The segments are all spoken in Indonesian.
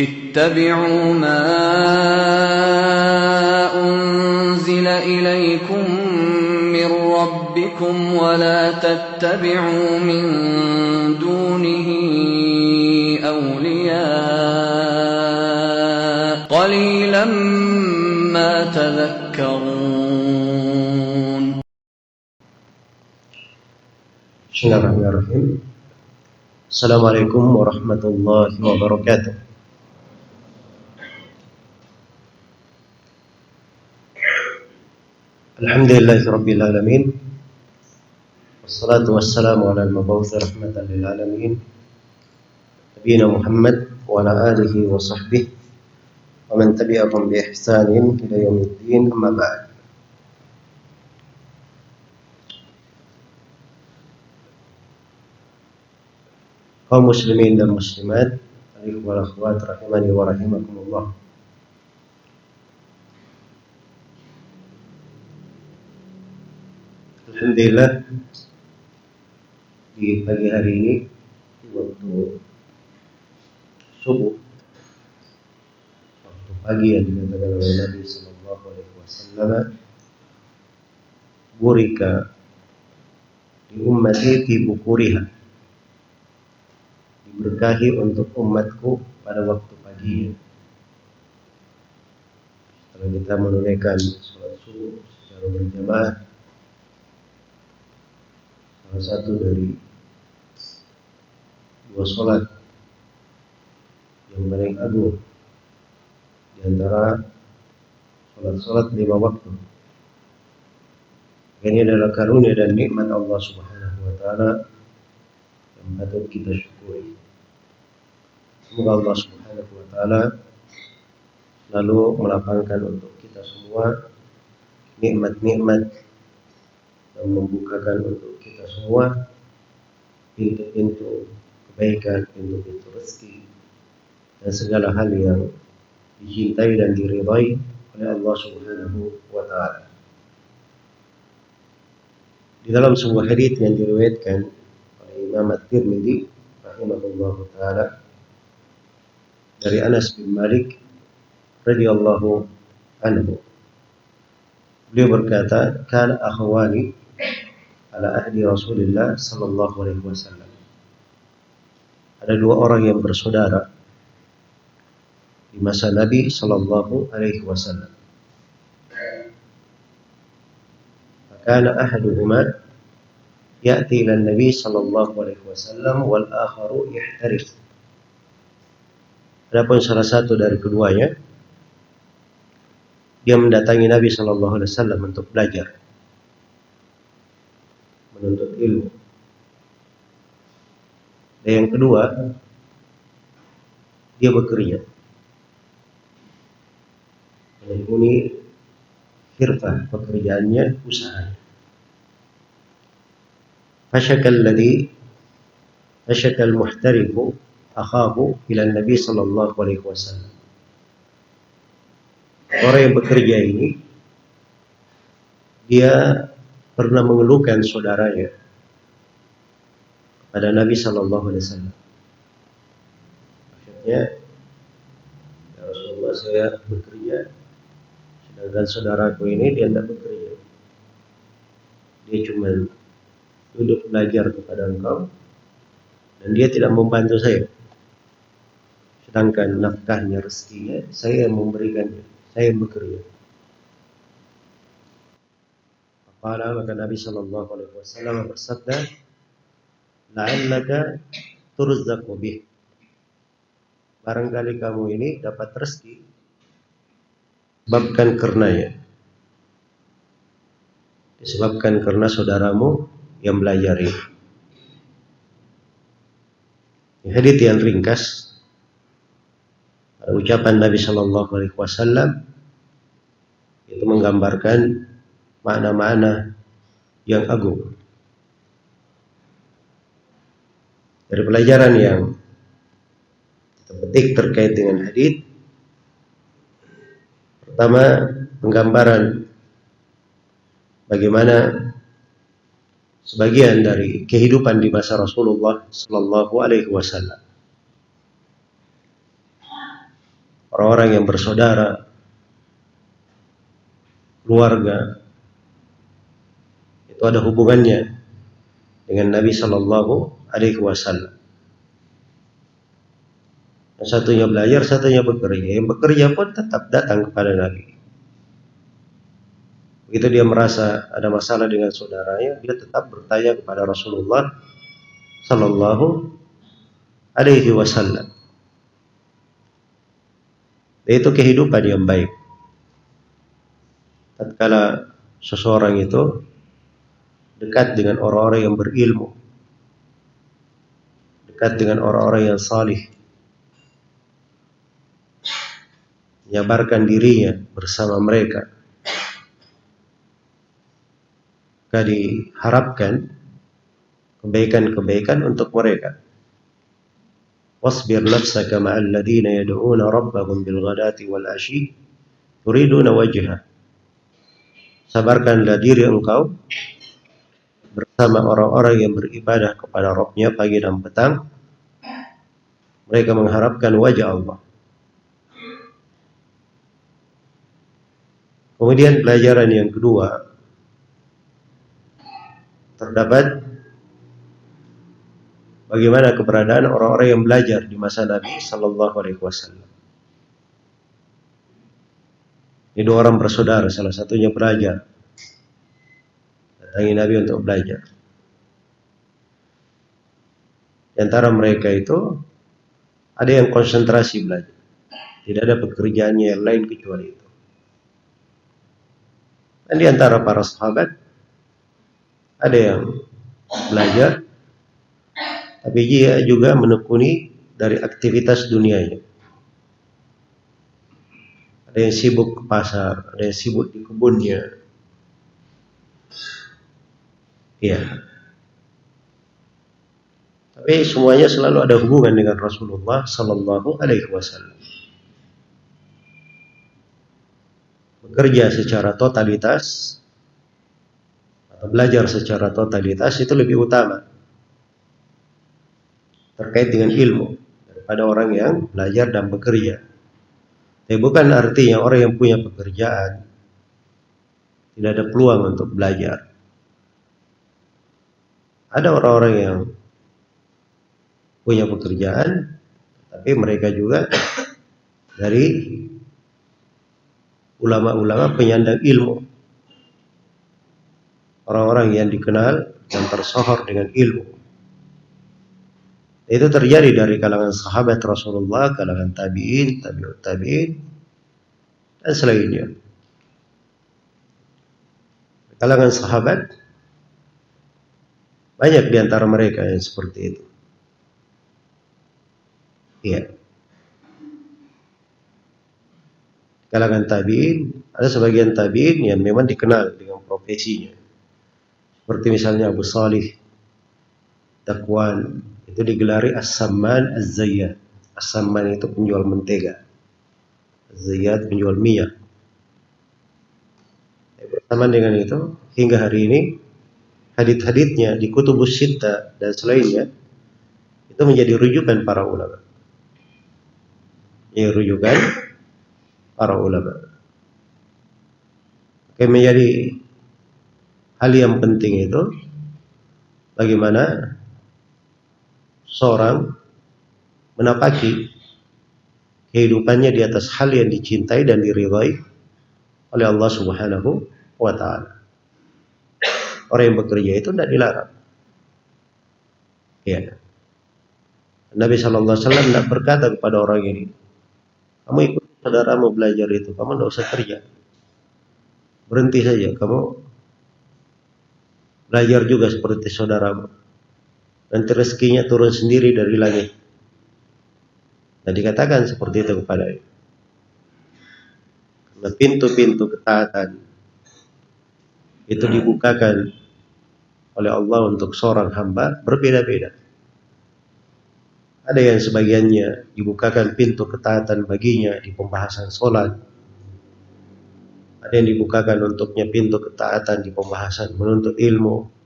اتبعوا ما أنزل إليكم من ربكم ولا تتبعوا من دونه أولياء قليلا ما تذكرون. Bismillahirrahmanirrahim. Assalamualaikum warahmatullahi wabarakatuh. Alhamdulillahi rabbil alamin. Wassalatu wassalamu ala al-mab'uts rahmatan lil alamin. Nabiyina Muhammad wa ala alihi wa sahbihi wa man tabi'ahum bi ihsanin ila yaumiddin, amma ba'd. Kaum muslimin dan muslimat, alaikum wal akhwat rahimani wa rahimakumullah. Alhamdulillah, di pagi hari ini waktu subuh, waktu pagi yang dikatakan oleh Nabi sallallahu alaihi wasallam, burika di ummati fi bukuriha, diberkahi untuk umatku pada waktu pagi. Setelah kita menunaikan sholat subuh secara berjamaah, salah satu dari dua sholat yang paling agung di antara sholat-sholat 5 waktu. Ini adalah karunia dan nikmat Allah Subhanahu wa taala yang patut kita syukuri. Semoga Allah Subhanahu wa taala selalu melapangkan untuk kita semua nikmat-nikmat dan membukakan untuk kita semua pintu-pintu kebaikan, pintu-pintu rezeki dan segala hal yang dicintai dan diridhai oleh Allah Subhanahu wa taala. Di dalam sebuah hadits yang diriwayatkan oleh Imam At-Tirmidzi rahimahullahu taala dari Anas bin Malik radhiyallahu anhu, beliau berkata, "Kana akhwani ala ahdi Rasulillah sallallahu alaihi wasallam." Ada dua orang yang bersaudara di masa Nabi sallallahu alaihi wasallam. Kana ahaduhuma ya'ti ila Nabi sallallahu alaihi wasallam wal akharu yahtarif. Adapun salah satu dari keduanya, dia mendatangi Nabi sallallahu alaihi wasallam untuk belajar, menuntut ilmu. Dan yang kedua, dia bekerja, menekuni hirfah, pekerjaannya, usahanya. Fashakal muhtarifu akhahu ila Nabi sallallahu alaihi wasallam. Orang yang bekerja ini, dia pernah mengeluhkan saudaranya pada Nabi sallallahu alaihi wasallam. Maksudnya, ya Rasulullah, saya bekerja, sedangkan saudaraku ini dia tidak bekerja. Dia cuma duduk belajar kepada engkau dan dia tidak membantu saya. Sedangkan nafkahnya, rezekinya, saya yang memberikannya, saya yang bekerja. Maka Nabi sallallahu alaihi wasallam bersabda, "La'allaka turzaqu bih." Barangkali kamu ini dapat rezeki disebabkan karenanya. Disebabkan karena saudaramu yang belajar ini. Hadits yang ringkas, ucapan Nabi sallallahu alaihi wasallam itu menggambarkan makna-makna yang agung. Dari pelajaran yang kita petik terkait dengan hadits, pertama, penggambaran bagaimana sebagian dari kehidupan di masa Rasulullah sallallahu alaihi wasallam. orang-orang yang bersaudara, keluarga, itu ada hubungannya dengan Nabi Shallallahu Alaihi Wasallam. Yang satunya belajar, satunya bekerja. Yang bekerja pun tetap datang kepada Nabi. Begitu dia merasa ada masalah dengan saudaranya, dia tetap bertanya kepada Rasulullah Shallallahu Alaihi Wasallam. Itu kehidupan yang baik. Tatkala seseorang itu dekat dengan orang-orang yang berilmu, dekat dengan orang-orang yang salih, menyabarkan dirinya bersama mereka, maka diharapkan kebaikan-kebaikan untuk mereka. Wasbir nafsaka ma'al ladzina yad'una rabbahum bil ghadati wal ashi yuriduna wajha. Sabarkanlah diri engkau bersama orang-orang yang beribadah kepada Rabb-nya pagi dan petang. Mereka mengharapkan wajah Allah. Kemudian pelajaran yang kedua, terdapat bagaimana keberadaan orang-orang yang belajar di masa Nabi Sallallahu Alaihi Wasallam. Ini dua orang bersaudara, salah satunya belajar, datangi Nabi untuk belajar. Di antara mereka itu ada yang konsentrasi belajar, tidak ada pekerjaannya yang lain kecuali itu. Dan di antara para sahabat ada yang belajar, tapi dia juga menekuni dari aktivitas dunianya. Ada yang sibuk ke pasar, ada yang sibuk di kebunnya. Ya. Tapi semuanya selalu ada hubungan dengan Rasulullah Sallallahu Alaihi Wasallam. Bekerja secara totalitas atau belajar secara totalitas itu lebih utama terkait dengan ilmu daripada orang yang belajar dan bekerja. Tapi bukan artinya orang yang punya pekerjaan tidak ada peluang untuk belajar. Ada orang-orang yang punya pekerjaan, tapi mereka juga dari ulama-ulama penyandang ilmu, orang-orang yang dikenal dan tersohor dengan ilmu. Itu terjadi dari kalangan sahabat Rasulullah, kalangan tabi'in, tabi'ut tabi'in, dan selainnya. Kalangan sahabat banyak di antara mereka yang seperti itu. Iya. Kalangan tabi'in, ada sebagian tabi'in yang memang dikenal dengan profesinya. Seperti misalnya Abu Salih Dakwan, itu digelari As-Samman Az-Zayyad. As-Samman itu penjual mentega, Az-Zayyad penjual minyak. Bersamaan dengan itu, hingga hari ini hadits-haditsnya di Kutubus Sittah dan selainnya itu menjadi rujukan para ulama. Ya, rujukan para ulama. Oke, menjadi hal yang penting itu bagaimana seorang menapaki kehidupannya di atas hal yang dicintai dan diridhai oleh Allah Subhanahu wa Ta'ala. Orang yang bekerja itu tidak dilarang. Ya. Nabi Sallallahu Alaihi Wasallam tidak berkata kepada orang ini, kamu ikut saudaramu belajar itu, kamu tidak usah kerja, berhenti saja, kamu belajar juga seperti saudaramu. Nanti rezekinya turun sendiri dari langit. Dan dikatakan seperti itu kepada dia. Karena pintu-pintu ketaatan itu dibukakan oleh Allah untuk seorang hamba berbeda-beda. Ada yang sebagiannya dibukakan pintu ketaatan baginya di pembahasan sholat. Ada yang dibukakan untuknya pintu ketaatan di pembahasan menuntut ilmu.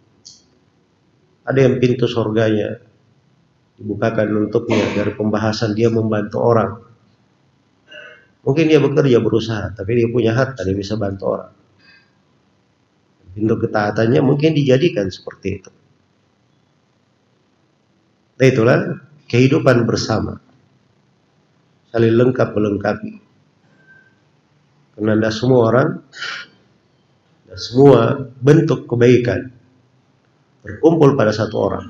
Ada yang pintu surganya dibukakan untuknya dari pembahasan dia membantu orang. Mungkin dia bekerja, berusaha, tapi dia punya harta, dia bisa bantu orang. Bentuk ketaatannya mungkin dijadikan seperti itu. Nah, itulah kehidupan bersama, saling lengkap melengkapi. Karena tidak semua orang, tidak semua bentuk kebaikan berkumpul pada satu orang.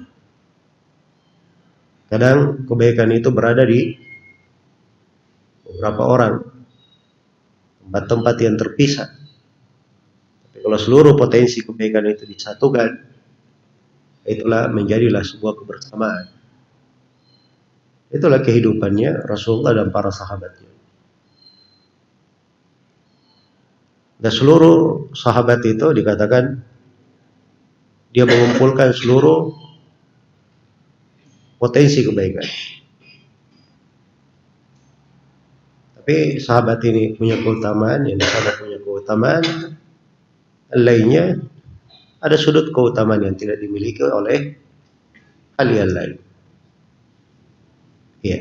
Kadang kebaikan itu berada di beberapa orang, tempat-tempat yang terpisah. Tapi kalau seluruh potensi kebaikan itu disatukan, itulah menjadilah sebuah kebersamaan. Itulah kehidupannya Rasulullah dan para sahabatnya. Dan seluruh sahabat itu dikatakan dia mengumpulkan seluruh potensi kebaikan. Tapi sahabat ini punya keutamaan, yang di sana punya keutamaan lainnya, ada sudut keutamaan yang tidak dimiliki oleh kalian lain. Ya.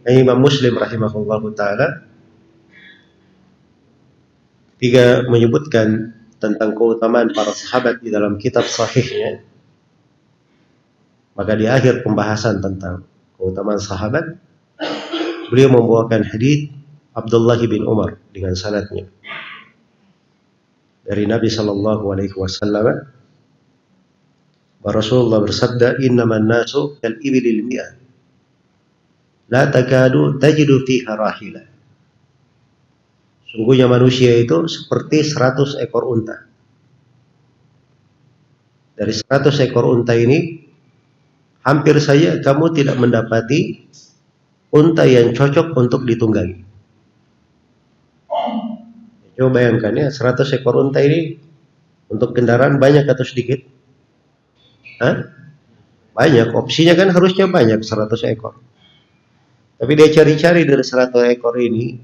Imam Muslim rahimahullahu taala ketika menyebutkan tentang keutamaan para sahabat di dalam kitab sahihnya, maka di akhir pembahasan tentang keutamaan sahabat, beliau membawakan hadits Abdullah bin Umar dengan sanadnya dari Nabi sallallahu alaihi wasallam. Rasulullah bersabda, "Innaman nasu kal ibilil mi'ah, la takadu tajidu fiha rahilah." Sungguhnya manusia itu seperti 100 ekor unta. Dari 100 ekor unta ini, hampir saja kamu tidak mendapati unta yang cocok untuk ditunggangi. Coba bayangkan ya, 100 ekor unta ini untuk kendaraan banyak atau sedikit? Hah? Banyak, opsinya kan harusnya banyak, 100 ekor. Tapi dia cari-cari dari 100 ekor ini,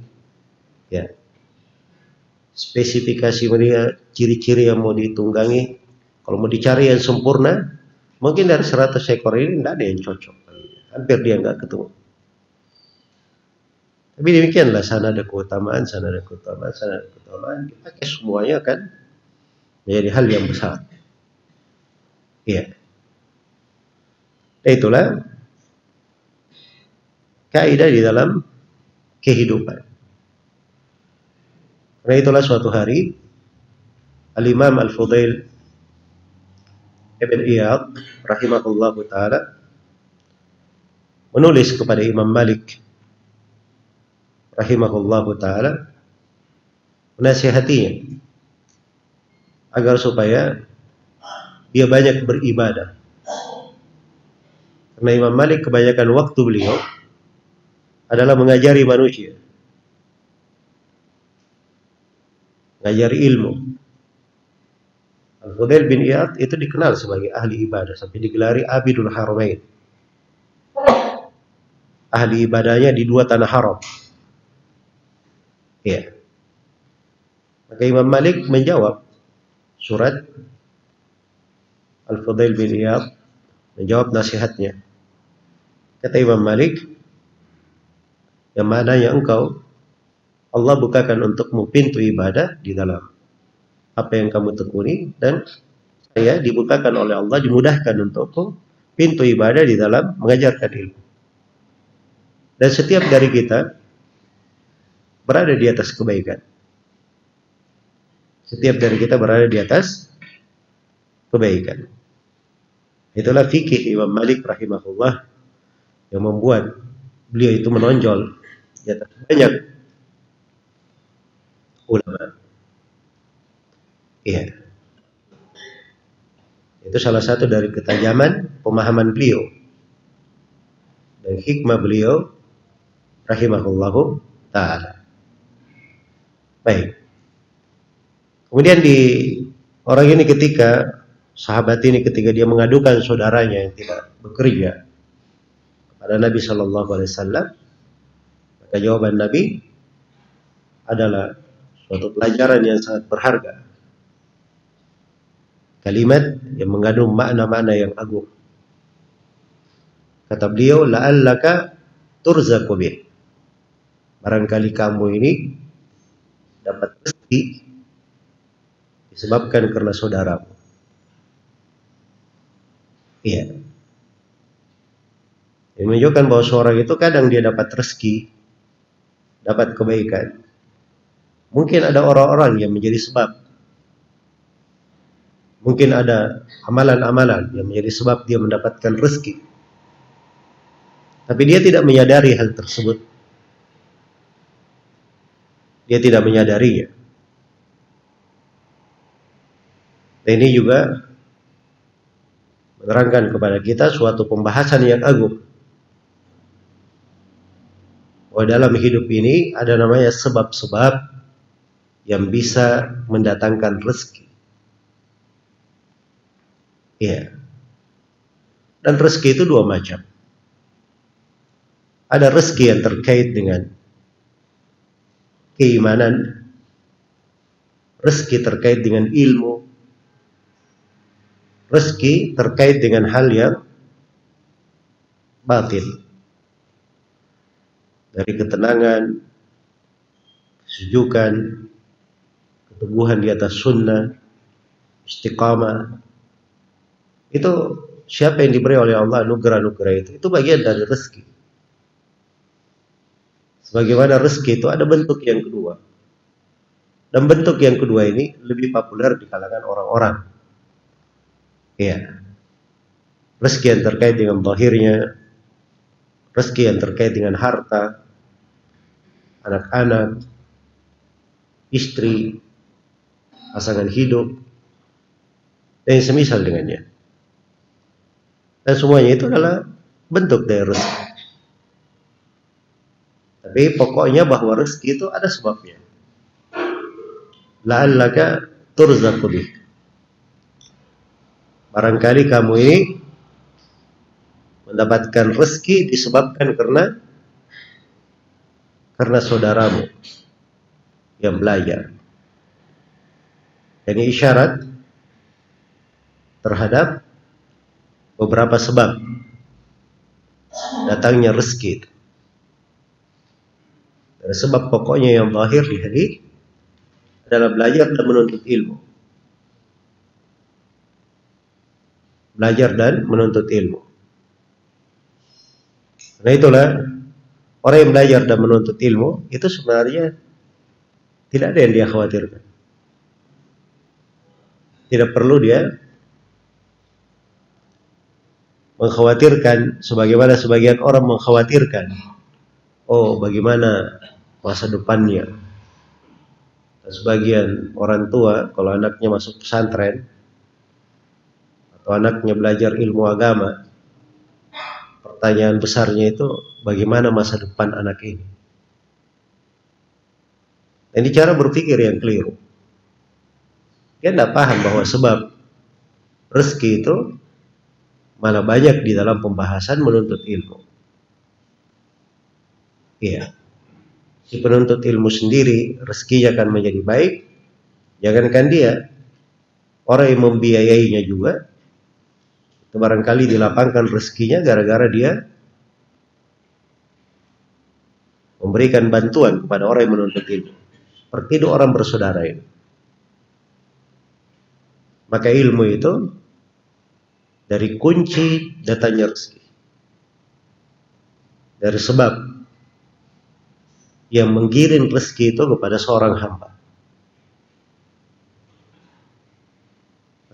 ya, spesifikasi dia, ciri-ciri yang mau ditunggangi, kalau mau dicari yang sempurna, mungkin dari 100 ekor ini tidak ada yang cocok. Hampir dia nggak ketemu. Tapi demikianlah, sana ada keutamaan, sana ada keutamaan, sana ada keutamaan. Dipakai semuanya kan menjadi hal yang besar. Iya. Itulah kaidah di dalam kehidupan. Karena itulah suatu hari Al-Imam Al-Fudail Ibn Iyad rahimahullahu ta'ala menulis kepada Imam Malik rahimahullahu ta'ala, menasihatinya agar supaya dia banyak beribadah. Karena Imam Malik kebanyakan waktu beliau adalah mengajari manusia, mengajari ilmu. Al-Fudail bin Iyad itu dikenal sebagai ahli ibadah, sampai digelari Abidul Haramain. Ahli ibadahnya di dua tanah haram. Ya. Maka Imam Malik menjawab surat Al-Fudail bin Iyad, menjawab nasihatnya. Kata Imam Malik, yang mana yang engkau, Allah bukakan untukmu pintu ibadah di dalam apa yang kamu tekuni, dan saya dibukakan oleh Allah, dimudahkan untukku pintu ibadah di dalam mengajarkan ilmu. Dan setiap dari kita berada di atas kebaikan. Setiap dari kita berada di atas kebaikan. Itulah fikih Imam Malik rahimahullah yang membuat beliau itu menonjol di atas banyak ulama. Iya. Itu salah satu dari ketajaman pemahaman beliau dan hikmah beliau rahimahullahu ta'ala. Baik. Kemudian orang ini sahabat ini ketika dia mengadukan saudaranya yang tidak bekerja kepada Nabi Shallallahu Alaihi Wasallam, maka jawaban Nabi adalah suatu pelajaran yang sangat berharga. Kalimat yang mengandung makna-makna yang agung. Kata beliau, la'allaka turzaqu bih. barangkali kamu ini dapat rezeki disebabkan karena saudaramu. Iya. Ini menunjukkan bahwa seorang itu kadang dia dapat rezeki, dapat kebaikan. Mungkin ada orang-orang yang menjadi sebab. Mungkin ada amalan-amalan yang menjadi sebab dia mendapatkan rezeki. Tapi dia tidak menyadari hal tersebut. Dia tidak menyadarinya. Dan ini juga menerangkan kepada kita suatu pembahasan yang agung. Bahwa dalam hidup ini ada namanya sebab-sebab yang bisa mendatangkan rezeki. Iya. Dan rezeki itu dua macam. Ada rezeki yang terkait dengan keimanan, rezeki terkait dengan ilmu, rezeki terkait dengan hal yang batin. Dari ketenangan, kesejukan, keteguhan di atas sunnah, istiqamah. Itu siapa yang diberi oleh Allah anugerah-anugerah itu bagian dari rezeki. Sebagaimana rezeki itu ada bentuk yang kedua. Dan bentuk yang kedua ini lebih populer di kalangan orang-orang. Iya. Rezeki yang terkait dengan zahirnya, rezeki yang terkait dengan harta, anak-anak, istri, pasangan hidup, dan yang semisal dengannya. Dan semuanya itu adalah bentuk dari rezeki. Tapi pokoknya bahwa rezeki itu ada sebabnya. La'allaka turzaqu bih. Barangkali kamu ini mendapatkan rezeki disebabkan karena saudaramu yang belajar. Ini isyarat terhadap beberapa sebab datangnya rezeki itu. Dan sebab pokoknya yang zahir di hari adalah belajar dan menuntut ilmu. Belajar dan menuntut ilmu. Nah itulah orang yang belajar dan menuntut ilmu itu sebenarnya tidak ada yang dia khawatirkan. Tidak perlu dia mengkhawatirkan sebagaimana sebagian orang mengkhawatirkan. Oh, bagaimana masa depannya? Dan sebagian orang tua kalau anaknya masuk pesantren atau anaknya belajar ilmu agama, pertanyaan besarnya itu bagaimana masa depan anak ini? Ini cara berpikir yang keliru. Dia tidak paham bahwa sebab rezeki itu malah banyak di dalam pembahasan menuntut ilmu. Iya. Si penuntut ilmu sendiri rezekinya akan menjadi baik. Jangankan dia, orang yang membiayainya juga itu barangkali dilapangkan rezekinya gara-gara dia memberikan bantuan kepada orang yang menuntut ilmu. Seperti itu orang bersaudara ini. Maka ilmu itu dari kunci datangnya rezeki. Dari sebab yang menggiring rezeki itu kepada seorang hamba.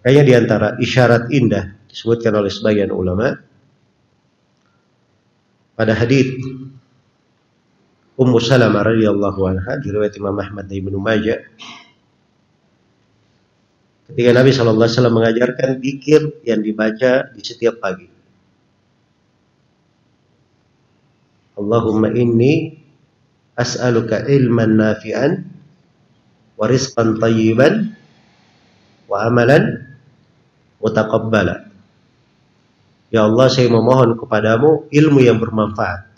Makanya di antara isyarat indah disebutkan oleh sebagian ulama pada hadits Ummu Salamah radhiyallahu anha diriwayat Imam Ahmad dan Ibnu Majah, ketika Nabi SAW mengajarkan zikir yang dibaca di setiap pagi. Allahumma inni as'aluka ilman nafi'an wa rizqan tayyiban wa amalan mutaqabbala. Ya Allah, saya memohon kepadamu ilmu yang bermanfaat,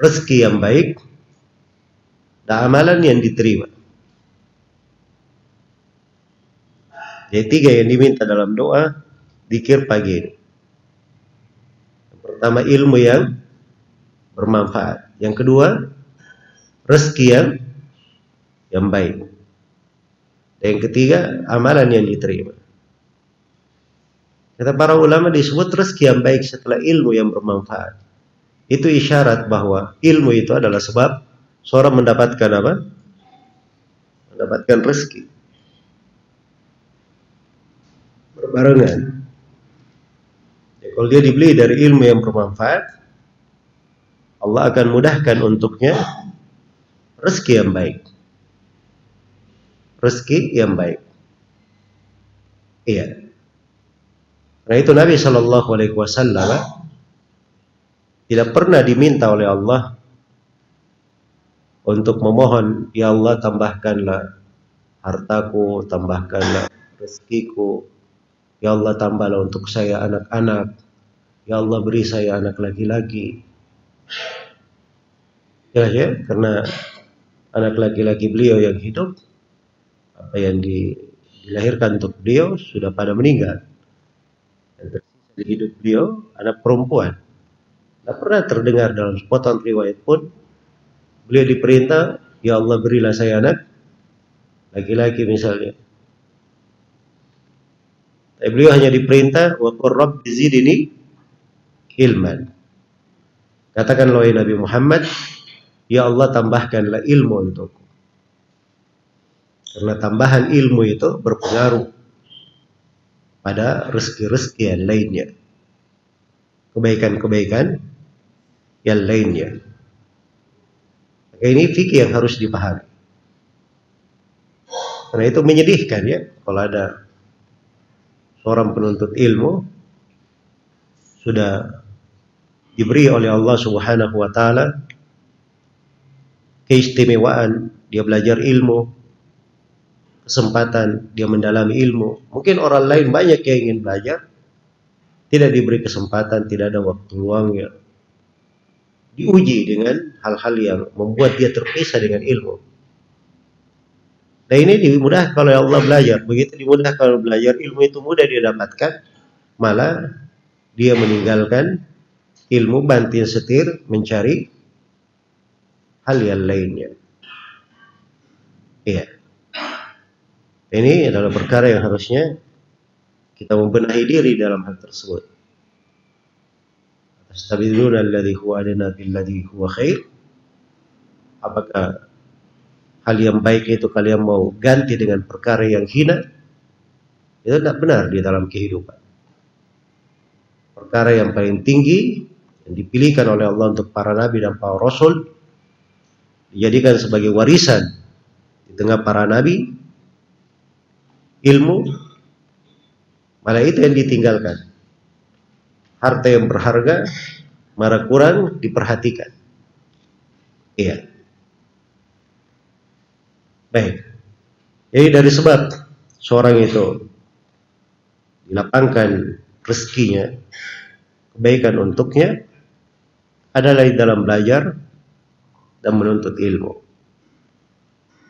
rezeki yang baik, dan amalan yang diterima. Jadi tiga yang diminta dalam doa zikir pagi ini. Yang pertama ilmu yang bermanfaat. Yang kedua, rezeki yang baik. Dan yang ketiga, amalan yang diterima. Kata para ulama, disebut rezeki yang baik setelah ilmu yang bermanfaat. Itu isyarat bahwa ilmu itu adalah sebab seorang mendapatkan apa? Mendapatkan rezeki. Berbarengan. Ya, kalau dia dibeli dari ilmu yang bermanfaat, Allah akan mudahkan untuknya rezeki yang baik. Rezeki yang baik. Iya. Nah itu Nabi Shallallahu Alaihi Wasallam tidak pernah diminta oleh Allah untuk memohon, ya Allah tambahkanlah hartaku, tambahkanlah rezekiku, ya Allah tambahlah untuk saya anak-anak, ya Allah beri saya anak laki-laki. Ya, karena anak laki-laki beliau yang hidup, apa yang dilahirkan untuk beliau sudah pada meninggal. Dan tersisa di hidup beliau anak perempuan. Tidak pernah terdengar dalam sepotong riwayat pun beliau diperintah, ya Allah berilah saya anak laki-laki misalnya. Tapi beliau hanya diperintah, wa qur rabbi zidni ilman. Katakanlah wahai Nabi Muhammad, ya Allah tambahkanlah ilmu untukku. Karena tambahan ilmu itu berpengaruh pada rezeki-rezeki yang lainnya, kebaikan-kebaikan yang lainnya. Maka ini fikih yang harus dipahami. Karena itu menyedihkan ya, kalau ada seorang penuntut ilmu sudah diberi oleh Allah Subhanahu wa taala keistimewaan, dia belajar ilmu, kesempatan dia mendalami ilmu. Mungkin orang lain banyak yang ingin belajar, tidak diberi kesempatan, tidak ada waktu luangnya. Diuji dengan hal-hal yang membuat dia terpisah dengan ilmu. Nah ini dimudahkan oleh Allah belajar. Begitu dimudahkan oleh belajar, ilmu itu mudah dia dapatkan, malah dia meninggalkan ilmu, banting setir mencari hal yang lainnya. Iya. Ini adalah perkara yang harusnya kita membenahi diri dalam hal tersebut. Tastabiduna alladhi huwa adna billadhi huwa khair. Apakah hal yang baik itu kalian mau ganti dengan perkara yang hina? Itu tidak benar di dalam kehidupan. Perkara yang paling tinggi yang dipilihkan oleh Allah untuk para nabi dan para rasul, dijadikan sebagai warisan di tengah para nabi, ilmu, malah itu yang ditinggalkan. Harta yang berharga malah kurang diperhatikan. Iya. Baik. Jadi dari sebab seorang itu dilapangkan rezekinya, kebaikan untuknya adalah di dalam belajar dan menuntut ilmu.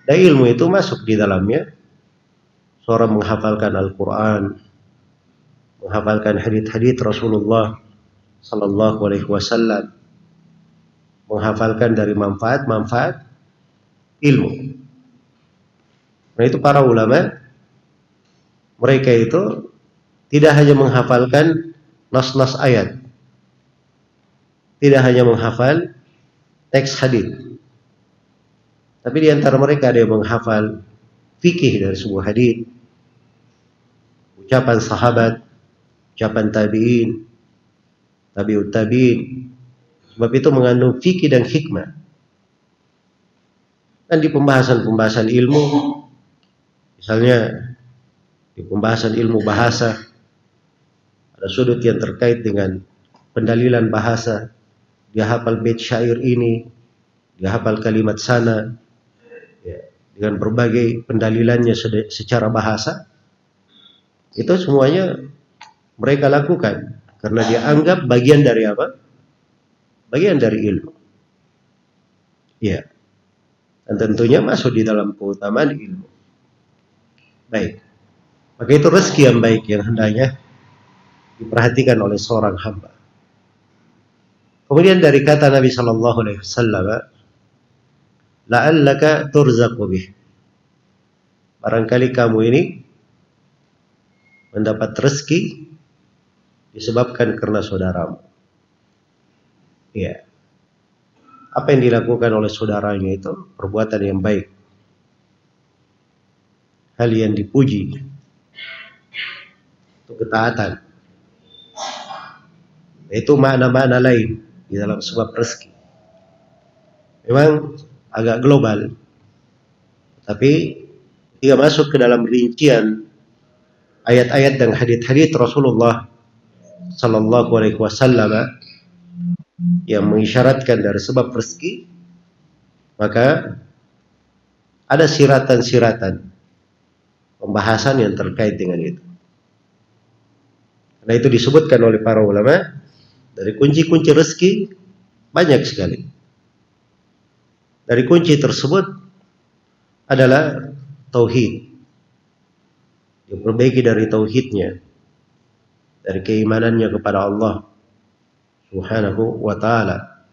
Dan ilmu itu masuk di dalamnya seorang menghafalkan Al-Quran, menghafalkan hadits-hadits Rasulullah Sallallahu Alaihi Wasallam, menghafalkan dari manfaat-manfaat ilmu. Nah itu para ulama, mereka itu tidak hanya menghafalkan nas-nas ayat, tidak hanya menghafal teks hadits, tapi di antara mereka ada yang menghafal fikih dari sebuah hadits, ucapan sahabat, ucapan tabi'in, tabi'ut tabi'in. Sebab itu mengandung fikih dan hikmah. Dan di pembahasan-pembahasan ilmu, misalnya di pembahasan ilmu bahasa, ada sudut yang terkait dengan pendalilan bahasa. Dia hafal bait syair ini, dia hafal kalimat sana, ya, dengan berbagai pendalilannya secara bahasa. Itu semuanya mereka lakukan karena dia anggap bagian dari apa? Bagian dari ilmu. Ya. Dan tentunya masuk di dalam keutamaan ilmu. Baik. Maka itu rezeki yang baik yang hendaknya diperhatikan oleh seorang hamba. Kemudian dari kata Nabi Shallallahu Alaihi Wasallam, la'allaka turzaqu bih. Barangkali kamu ini mendapat rezeki disebabkan karena saudaramu. Ya. Apa yang dilakukan oleh saudaranya itu perbuatan yang baik, hal yang dipuji, itu ketaatan. Itu makna-makna lain di dalam sebab rezeki. Memang agak global, tapi jika masuk ke dalam rincian ayat-ayat dan hadits-hadits Rasulullah Sallallahu Alaihi Wasallam yang mengisyaratkan dari sebab rezeki, maka ada siratan-siratan pembahasan yang terkait dengan itu. Karena itu disebutkan oleh para ulama, dari kunci-kunci rezeki banyak sekali. Dari kunci tersebut adalah tauhid. Diperbaiki dari tauhidnya, dari keimanannya kepada Allah Subhanahu wa ta'ala.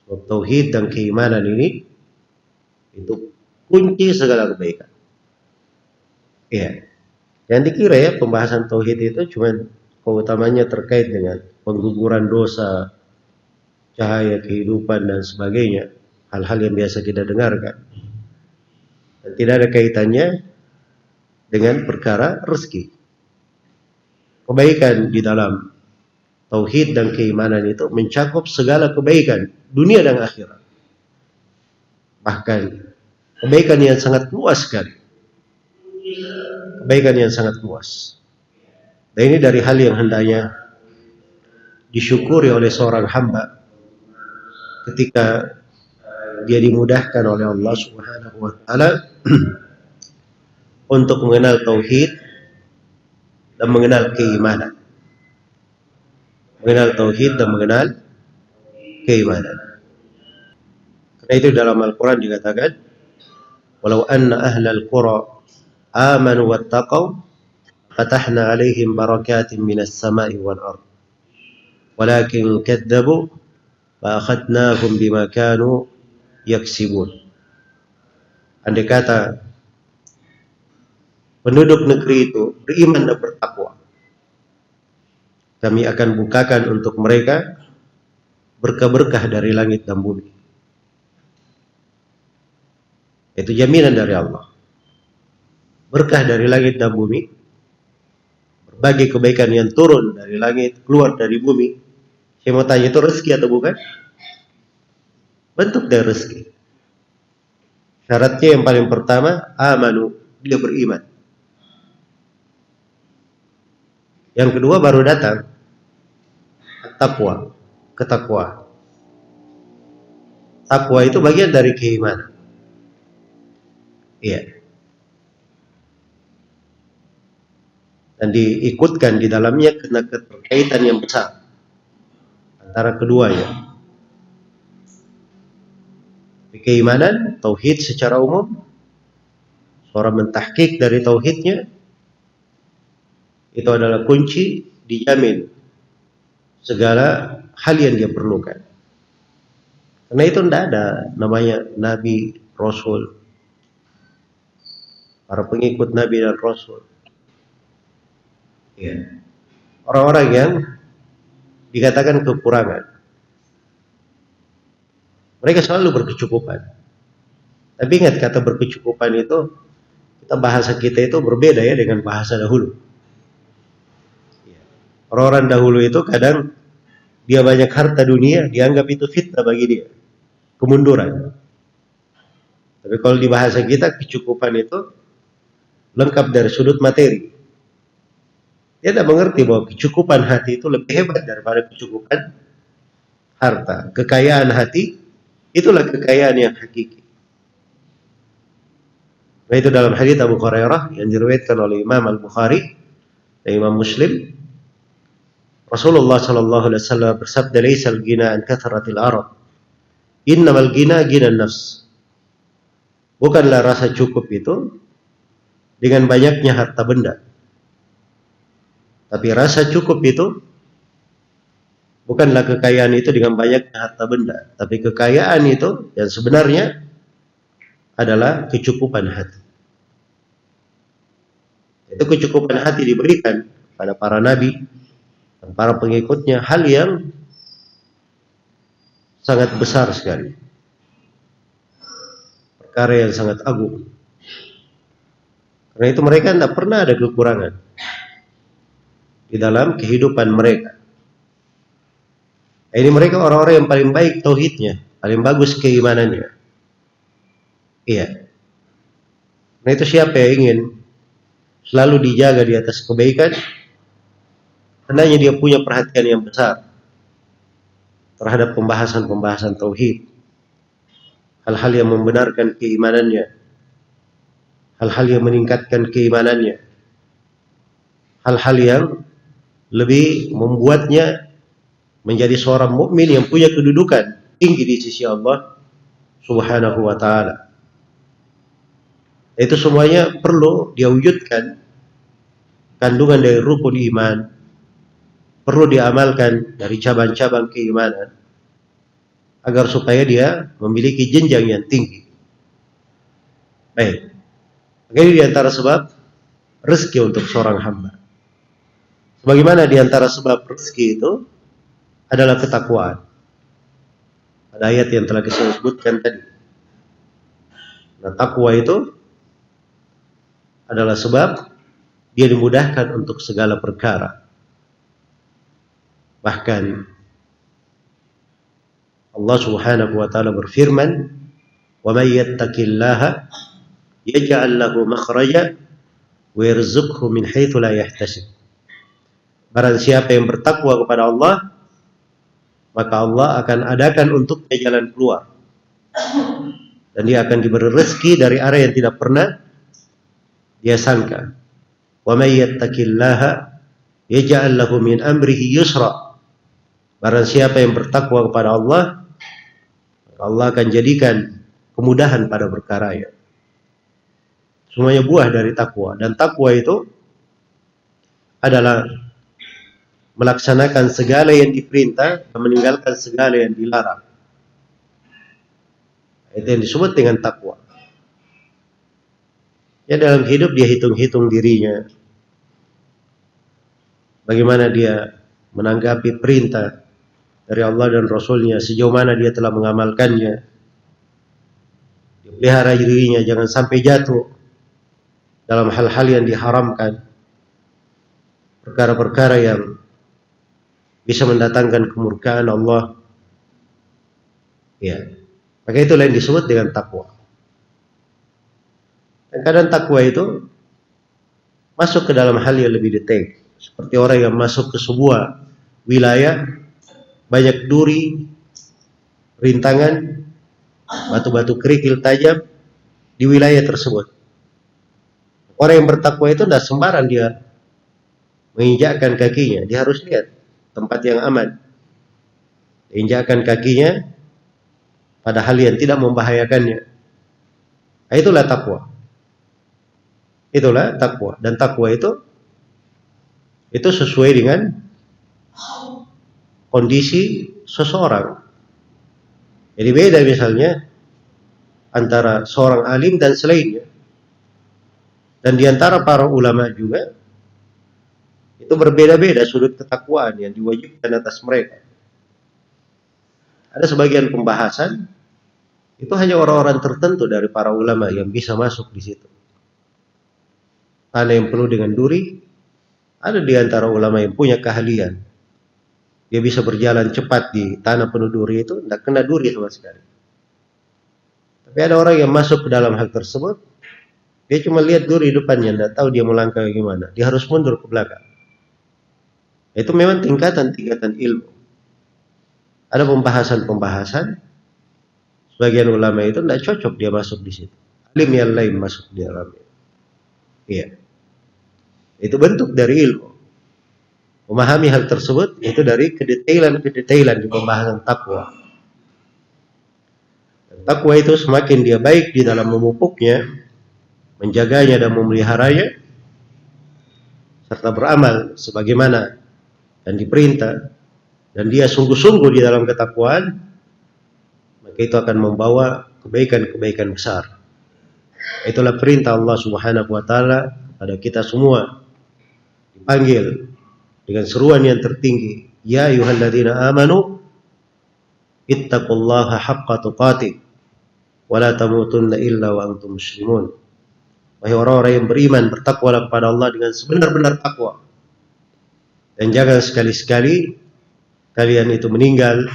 Sebab tauhid dan keimanan ini itu kunci segala kebaikan. Ya. Yang dikira ya pembahasan tauhid itu cuma keutamanya terkait dengan pengguguran dosa, cahaya kehidupan dan sebagainya, hal-hal yang biasa kita dengarkan. Dan tidak ada kaitannya dengan perkara rezeki. Kebaikan di dalam tauhid dan keimanan itu mencakup segala kebaikan dunia dan akhirat. Bahkan kebaikan yang sangat luas sekali. Kebaikan yang sangat luas. Dan ini dari hal yang hendaknya disyukuri oleh seorang hamba ketika dia dimudahkan oleh Allah Subhanahu wa ta'ala untuk mengenal tauhid dan mengenal keimanan. Mengenal tauhid dan mengenal keimanan. Karena itu dalam Al-Quran dikatakan, walau anna ahlal qura amanu wattaqaw fatahna alaihim barakatin minas sama'i wal ard walakin kadzabu fa akhadnahum bima kanu yaksibun. Andai kata penduduk negeri itu beriman dan bertakwa, kami akan bukakan untuk mereka berkah-berkah dari langit dan bumi. Itu jaminan dari Allah. Berkah dari langit dan bumi, berbagai kebaikan yang turun dari langit, keluar dari bumi. Saya mau tanya, itu rezeki atau bukan? Bentuk dari rezeki. Syaratnya yang paling pertama, amanu, dia beriman. Yang kedua baru datang taqwa, ketakwaan. Takwa itu bagian dari keimanan. Iya. Dan diikutkan di dalamnya karena keterkaitan yang besar antara keduanya. Keimanan, tauhid secara umum, seorang mentahqiq dari tauhidnya, itu adalah kunci dijamin segala hal yang dia perlukan. Karena itu tidak ada namanya Nabi, Rasul, para pengikut Nabi dan Rasul. Ya. Orang-orang yang dikatakan kekurangan, mereka selalu berkecukupan. Tapi ingat, kata berkecukupan itu, bahasa kita itu berbeda ya dengan bahasa dahulu. Orang-orang dahulu itu kadang dia banyak harta dunia, dianggap itu fitnah bagi dia, kemunduran. Tapi kalau di bahasa kita, kecukupan itu lengkap dari sudut materi. Dia tidak mengerti bahwa kecukupan hati itu lebih hebat daripada kecukupan harta. Kekayaan hati itulah kekayaan yang hakiki. Nah, itu dalam hadits Abu Hurairah yang diriwayatkan oleh Imam Al-Bukhari dan Imam Muslim, Rasulullah sallallahu alaihi wasallam bersabda, "Laisal ghina an kathratil arad, innamal ghina ghinan nafs." Bukanlah rasa cukup itu dengan banyaknya harta benda. Tapi rasa cukup itu Bukanlah kekayaan itu dengan banyaknya harta benda, tapi kekayaan itu yang sebenarnya adalah kecukupan hati. Itu kecukupan hati diberikan pada para nabi dan para pengikutnya, hal yang sangat besar sekali, perkara yang sangat agung. Karena itu mereka tidak pernah ada kekurangan di dalam kehidupan mereka. Ini mereka orang-orang yang paling baik tauhidnya, paling bagus keimanannya. Iya. Nah itu siapa yang ingin selalu dijaga di atas kebaikan, hendaknya dia punya perhatian yang besar terhadap pembahasan-pembahasan tauhid, hal-hal yang membenarkan keimanannya, hal-hal yang meningkatkan keimanannya, hal-hal yang lebih membuatnya menjadi seorang mukmin yang punya kedudukan tinggi di sisi Allah Subhanahu wa taala. Itu semuanya perlu dia wujudkan kandungan dari rukun iman, perlu diamalkan dari cabang-cabang keimanan agar supaya dia memiliki jenjang yang tinggi. Baik. Ini di antara sebab rezeki untuk seorang hamba. Sebagaimana di antara sebab rezeki itu adalah ketakwaan. Ada ayat yang telah kita sebutkan tadi. Nah, takwa itu adalah sebab dia dimudahkan untuk segala perkara. Bahkan Allah Subhanahu wa taala berfirman, "Wa may yattaqillaha yaj'al lahu makhraja wa yarzuqhu min haitsu la yahtasib." Barang siapa yang bertakwa kepada Allah, maka Allah akan adakan untuknya jalan keluar. Dan dia akan diberi rezeki dari arah yang tidak pernah dia sangka. Wa may yattaqillaha yaj'al lahu min amrihi yusra. Barang siapa yang bertakwa kepada Allah, Allah akan jadikan kemudahan pada perkaranya. Semuanya buah dari takwa, dan takwa itu adalah melaksanakan segala yang diperintah dan meninggalkan segala yang dilarang. Itu yang disebut dengan takwa. Ya, dalam hidup dia hitung-hitung dirinya, bagaimana dia menanggapi perintah dari Allah dan Rasulnya, sejauh mana dia telah mengamalkannya. Dia pelihara dirinya jangan sampai jatuh dalam hal-hal yang diharamkan, perkara-perkara yang bisa mendatangkan kemurkaan Allah. Ya, maka itulah yang disebut dengan takwa. Dan kadang takwa itu masuk ke dalam hal yang lebih detail, seperti orang yang masuk ke sebuah wilayah banyak duri, rintangan, batu-batu kerikil tajam di wilayah tersebut. Orang yang bertakwa itu tidak sembarang dia menginjakkan kakinya, dia harus lihat tempat yang aman. Injakkan kakinya pada hal yang tidak membahayakannya. Itulah takwa. Itulah takwa. Dan takwa itu sesuai dengan kondisi seseorang. Jadi beda misalnya antara seorang alim dan selainnya. Dan di antara para ulama juga itu berbeda-beda sudut ketakwaan yang diwajibkan atas mereka. Ada sebagian pembahasan itu hanya orang-orang tertentu dari para ulama yang bisa masuk di situ. Ada yang penuh dengan duri, ada di antara ulama yang punya keahlian. Dia bisa berjalan cepat di tanah penuh duri itu, tidak kena duri sama sekali. Tapi ada orang yang masuk ke dalam hal tersebut, dia cuma lihat duri depannya, tidak tahu dia mau langkah gimana. Dia harus mundur ke belakang. Itu memang tingkatan-tingkatan ilmu. Ada pembahasan-pembahasan, sebagian ulama itu tidak cocok dia masuk di situ. Alim yang lain masuk di dalamnya. Iya. Itu bentuk dari ilmu. Memahami hal tersebut itu dari kedetailan di pembahasan takwa. Dan takwa itu semakin dia baik di dalam memupuknya, menjaganya dan memeliharanya, serta beramal sebagaimana dan diperintah dan dia sungguh-sungguh di dalam ketakwaan, maka itu akan membawa kebaikan-kebaikan besar. Itulah perintah Allah Subhanahu wa taala kepada kita semua, dipanggil dengan seruan yang tertinggi, ya ayyuhalladzina amanu ittaqullaha haqqa tuqatih wa la tamutunna illa wa antum muslimun. Wahai orang-orang yang beriman, bertakwalah kepada Allah dengan sebenar-benar takwa, dan jangan sekali-sekali kalian itu meninggal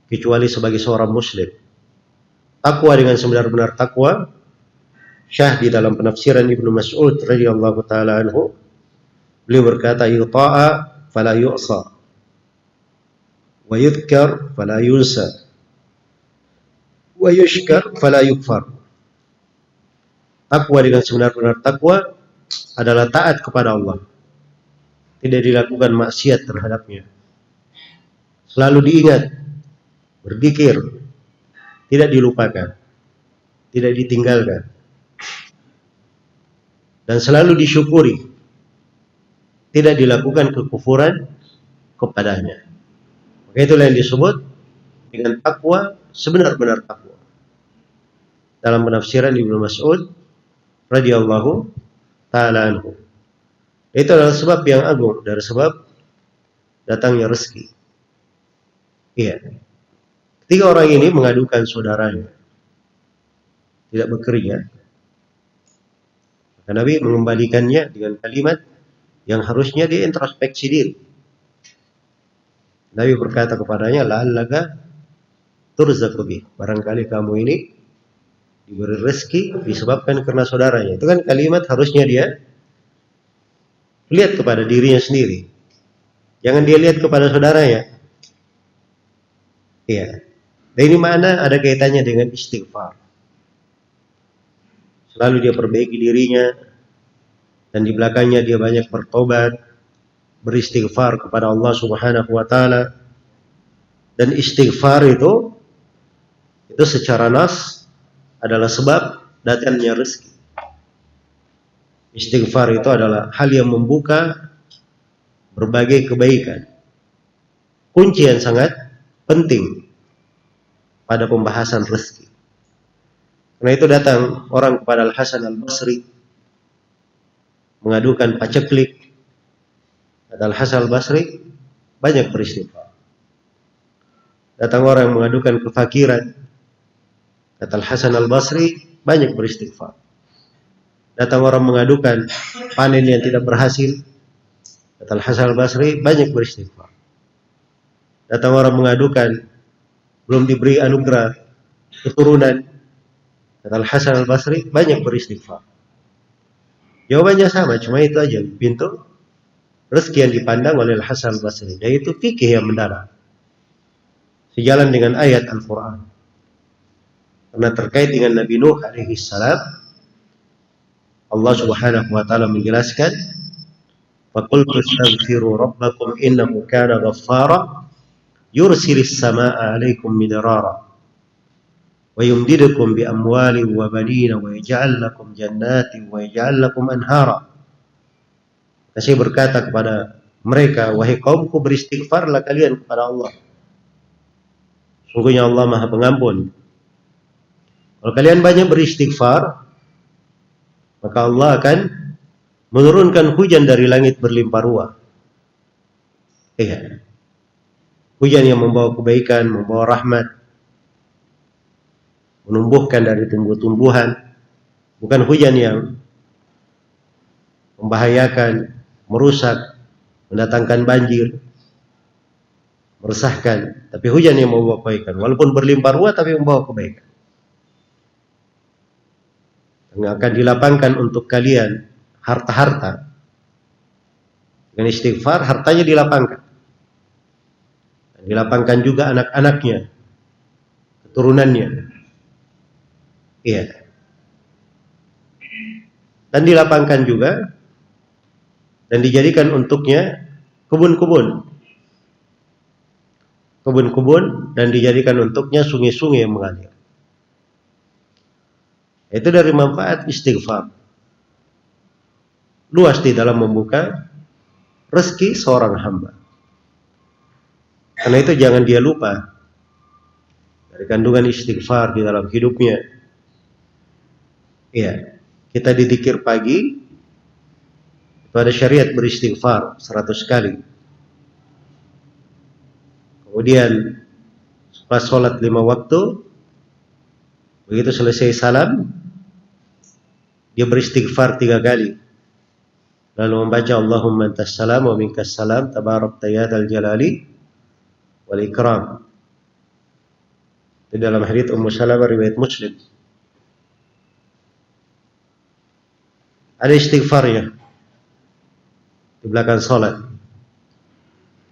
kecuali sebagai seorang muslim. Takwa dengan sebenar-benar takwa, Syah di dalam penafsiran Ibnu Mas'ud radhiyallahu taala anhu, beliau berkata, yuta'a fala yu'sa wa yudhkar fala yunsa wa yushkar fala yukfar. Takwa dengan sebenar-benar takwa adalah taat kepada Allah, tidak dilakukan maksiat terhadapnya, selalu diingat, berzikir, tidak dilupakan, tidak ditinggalkan, dan selalu disyukuri, tidak dilakukan kekufuran kepadanya. Maka itulah yang disebut dengan takwa, sebenar-benar takwa. Dalam penafsiran Ibnu Mas'ud radhiyallahu ta'ala anhu. Itu adalah sebab yang agung dari sebab datangnya rezeki. Iya. Ketika orang ini mengadukan saudaranya tidak bekerja, maka Nabi mengembalikannya dengan kalimat yang harusnya dia introspeksi diri. Nabi berkata kepadanya, la'allaka turzaqu bih, barangkali kamu ini diberi rezeki disebabkan karena saudaranya. Itu kan kalimat harusnya dia lihat kepada dirinya sendiri, jangan dia lihat kepada saudaranya. Iya. Dan ini mana ada kaitannya dengan istighfar. Selalu dia perbaiki dirinya, dan di belakangnya dia banyak bertobat, beristighfar kepada Allah Subhanahu wa taala. Dan istighfar itu secara nas adalah sebab datangnya rezeki. Istighfar itu adalah hal yang membuka berbagai kebaikan. Kunci yang sangat penting pada pembahasan rezeki. Karena itu datang orang kepada Al-Hasan Al-Basri mengadukan paceklik. Kata Al-Hasan Al-Basri, banyak beristighfar. Datang orang mengadukan kefakiran. Kata Al-Hasan Al-Basri, banyak beristighfar. Datang orang mengadukan panen yang tidak berhasil. Kata Al-Hasan Al-Basri, banyak beristighfar. Datang orang mengadukan belum diberi anugerah keturunan. Kata Al-Hasan Al-Basri, banyak beristighfar. Jawabannya sama, cuma itu aja, pintu rezeki yang dipandang oleh Al-Hasan Al-Basri, yaitu fikih yang mendalam, sejalan dengan ayat Al-Quran. Karena terkait dengan Nabi Nuh alaihi salam, Allah Subhanahu wa taala menjelaskan, faqultu astaghfiru rabbakum innahu kana ghaffara yursilis samaa'a 'alaikum midrara wa yumdidukum bi amwalin wa banina wa yaj'al lakum jannatin wa yaj'al lakum anhara. Saya berkata kepada mereka, wahai kaumku, beristighfarlah kalian kepada Allah. Sungguhnya Allah Maha Pengampun. Kalau kalian banyak beristighfar, maka Allah akan menurunkan hujan dari langit berlimpah ruah. Iya. Hujan yang membawa kebaikan, membawa rahmat, menumbuhkan dari tumbuh-tumbuhan, bukan hujan yang membahayakan, merusak, mendatangkan banjir, meresahkan, tapi hujan yang membawa kebaikan, walaupun berlimpah ruah tapi membawa kebaikan. Yang akan dilapangkan untuk kalian harta-harta. Dengan istighfar hartanya dilapangkan. Dan dilapangkan juga anak-anaknya, keturunannya. Iya. Dan dilapangkan juga dan dijadikan untuknya kebun-kebun. Kebun-kebun dan dijadikan untuknya sungai-sungai yang mengalir. Itu dari manfaat istighfar. Luas di dalam membuka rezeki seorang hamba. Karena itu jangan dia lupa dari kandungan istighfar di dalam hidupnya. Iya, kita didikir pagi itu ada syariat beristighfar 100 kali. Kemudian pas sholat 5 waktu, begitu selesai salam, dia beristighfar 3 kali. Lalu membaca Allahumma antas salam wa minkas salam tabarakta ya dzal jalali wal ikram. Di dalam hadits Ummu Salamah riwayat Muslim. Ada istighfarnya di belakang sholat.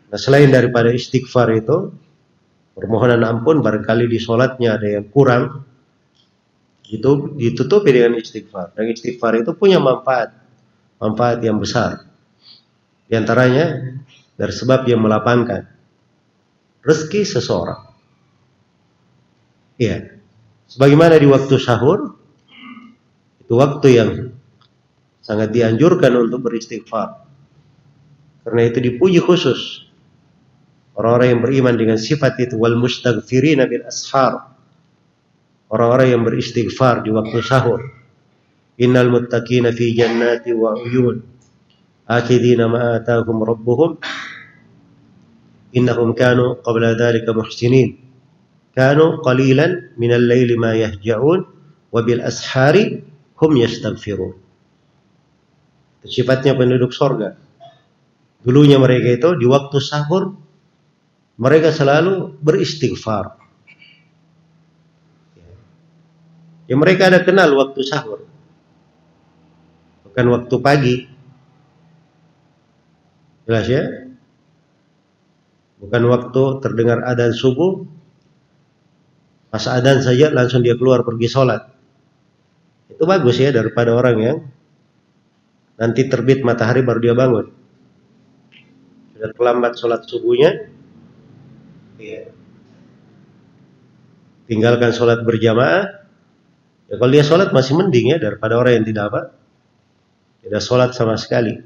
Nah, selain daripada istighfar itu, permohonan ampun barangkali di sholatnya ada yang kurang, itu ditutupi dengan istighfar. Dan istighfar itu punya manfaat yang besar. Di antaranya dari sebab yang melapangkan rezeki seseorang. Iya. Sebagaimana di waktu sahur, itu waktu yang sangat dianjurkan untuk beristighfar. Karena itu dipuji khusus orang-orang yang beriman dengan sifat itu, wal mustaghfirina bil ashar. Orang-orang yang beristighfar di waktu sahur. Innal muttaqina fi jannati wa uyun akidina ma atahum rabbuhum innahum kanu qabla dhalika muhsinin kanu qalilan minal laili ma yahja'un wa bil ashari hum yastaghfirun. Sifatnya penduduk surga. Dulunya mereka itu di waktu sahur mereka selalu beristighfar. Ya, mereka ada kenal waktu sahur, bukan waktu pagi. Jelas ya? Bukan waktu terdengar adzan subuh, pas adzan saja langsung dia keluar pergi sholat. Itu bagus ya, daripada orang yang nanti terbit matahari baru dia bangun. Sudah terlambat sholat subuhnya, ya. Tinggalkan sholat berjamaah. Ya, kalau dia sholat masih mending ya, daripada orang yang tidak sholat sama sekali.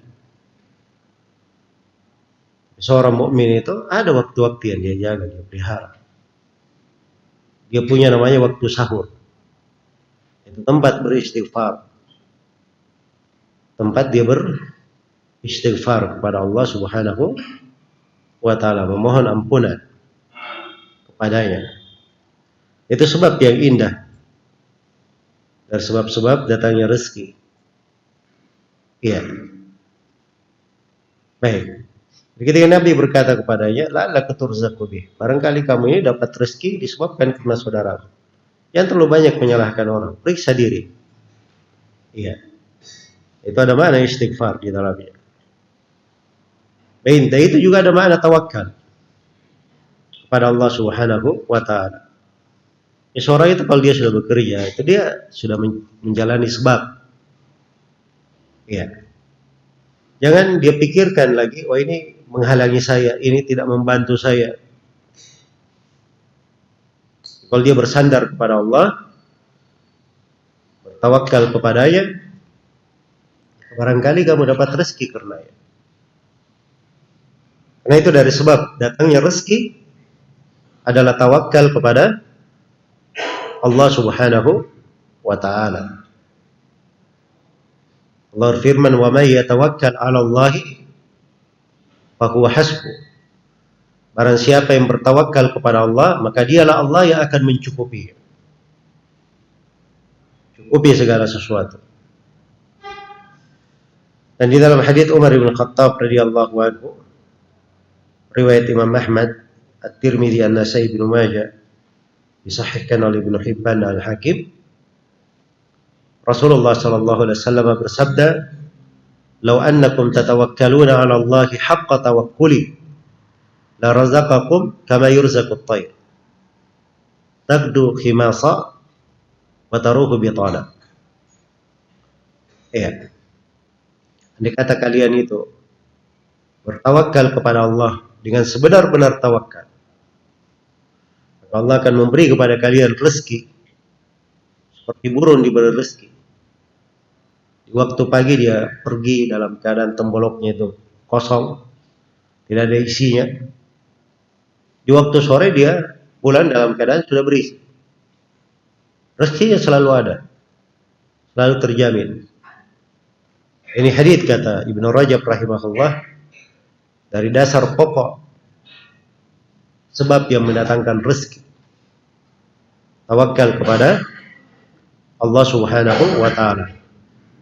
Seorang mukmin itu ada waktu-waktu yang dia jaga, dia pelihara. Dia punya namanya waktu sahur. Itu tempat beristighfar. Tempat dia beristighfar kepada Allah Subhanahu wa ta'ala, memohon ampunan kepadanya. Itu sebab yang indah dari sebab-sebab datangnya rezeki. Iya. Baik. Ketika Nabi berkata kepadanya, la'allaka turzaqu bih. Barangkali kamu ini dapat rezeki disebabkan karena saudara. Jangan terlalu banyak menyalahkan orang. Periksa diri. Iya. Itu ada makna istighfar di dalamnya. Baik, itu juga ada makna tawakal kepada Allah Subhanahu wa ta'ala. Ya, seorang itu kalau dia sudah bekerja, itu dia sudah menjalani sebab. Iya. Jangan dia pikirkan lagi, oh ini menghalangi saya, ini tidak membantu saya. Kalau dia bersandar kepada Allah, bertawakal kepadanya, barangkali kamu dapat rezeki karenanya. Karena itu dari sebab datangnya rezeki adalah tawakal kepada Allah Subhanahu wa ta'ala. Allah firman, wa may yatawakkal 'ala Allahi fa huwa hasbuh. Barang siapa yang bertawakal kepada Allah, maka dialah Allah yang akan mencukupi. Cukupi segala sesuatu. Dan di dalam hadits Umar bin Khattab radhiyallahu anhu, riwayat Imam Ahmad, At-Tirmidzi, An-Nasai, Ibnu Majah, disahihkan oleh Ibnu Hibban dan Al-Hakim, Rasulullah sallallahu alaihi wasallam bersabda, "Lau annakum tatawakkaluna 'ala Allahi haqqa tawakkuli, la razaqakum kama yurzaqu at-tayr. Tagdu khimasa wa taruhu bitana." Ya. Andai kata kalian itu bertawakal kepada Allah dengan sebenar-benar tawakal, maka Allah akan memberi kepada kalian rezeki seperti burung diberi rezeki. Di waktu pagi dia pergi dalam keadaan temboloknya itu kosong, tidak ada isinya. Di waktu sore dia pulang dalam keadaan sudah berisi. Rezekinya selalu ada, selalu terjamin. Ini hadits kata Ibnu Rajab rahimahullah, dari dasar pokok sebab yang mendatangkan rezeki, tawakal kepada Allah Subhanahu wa taala.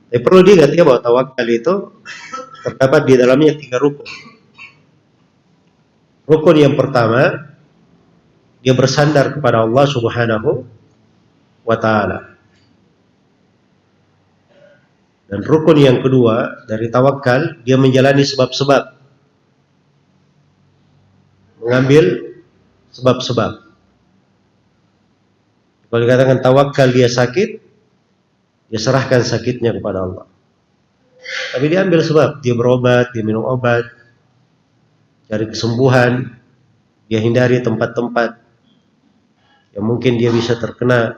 Tapi perlu diingat ya bahwa tawakal itu terdapat di dalamnya 3 rukun. Rukun yang pertama, dia bersandar kepada Allah Subhanahu wa taala. Dan rukun yang kedua dari tawakal, dia menjalani sebab-sebab. Mengambil sebab-sebab. Kalau dikatakan tawakal dia sakit, dia serahkan sakitnya kepada Allah. Tapi dia ambil sebab, dia berobat, dia minum obat, cari kesembuhan, dia hindari tempat-tempat yang mungkin dia bisa terkena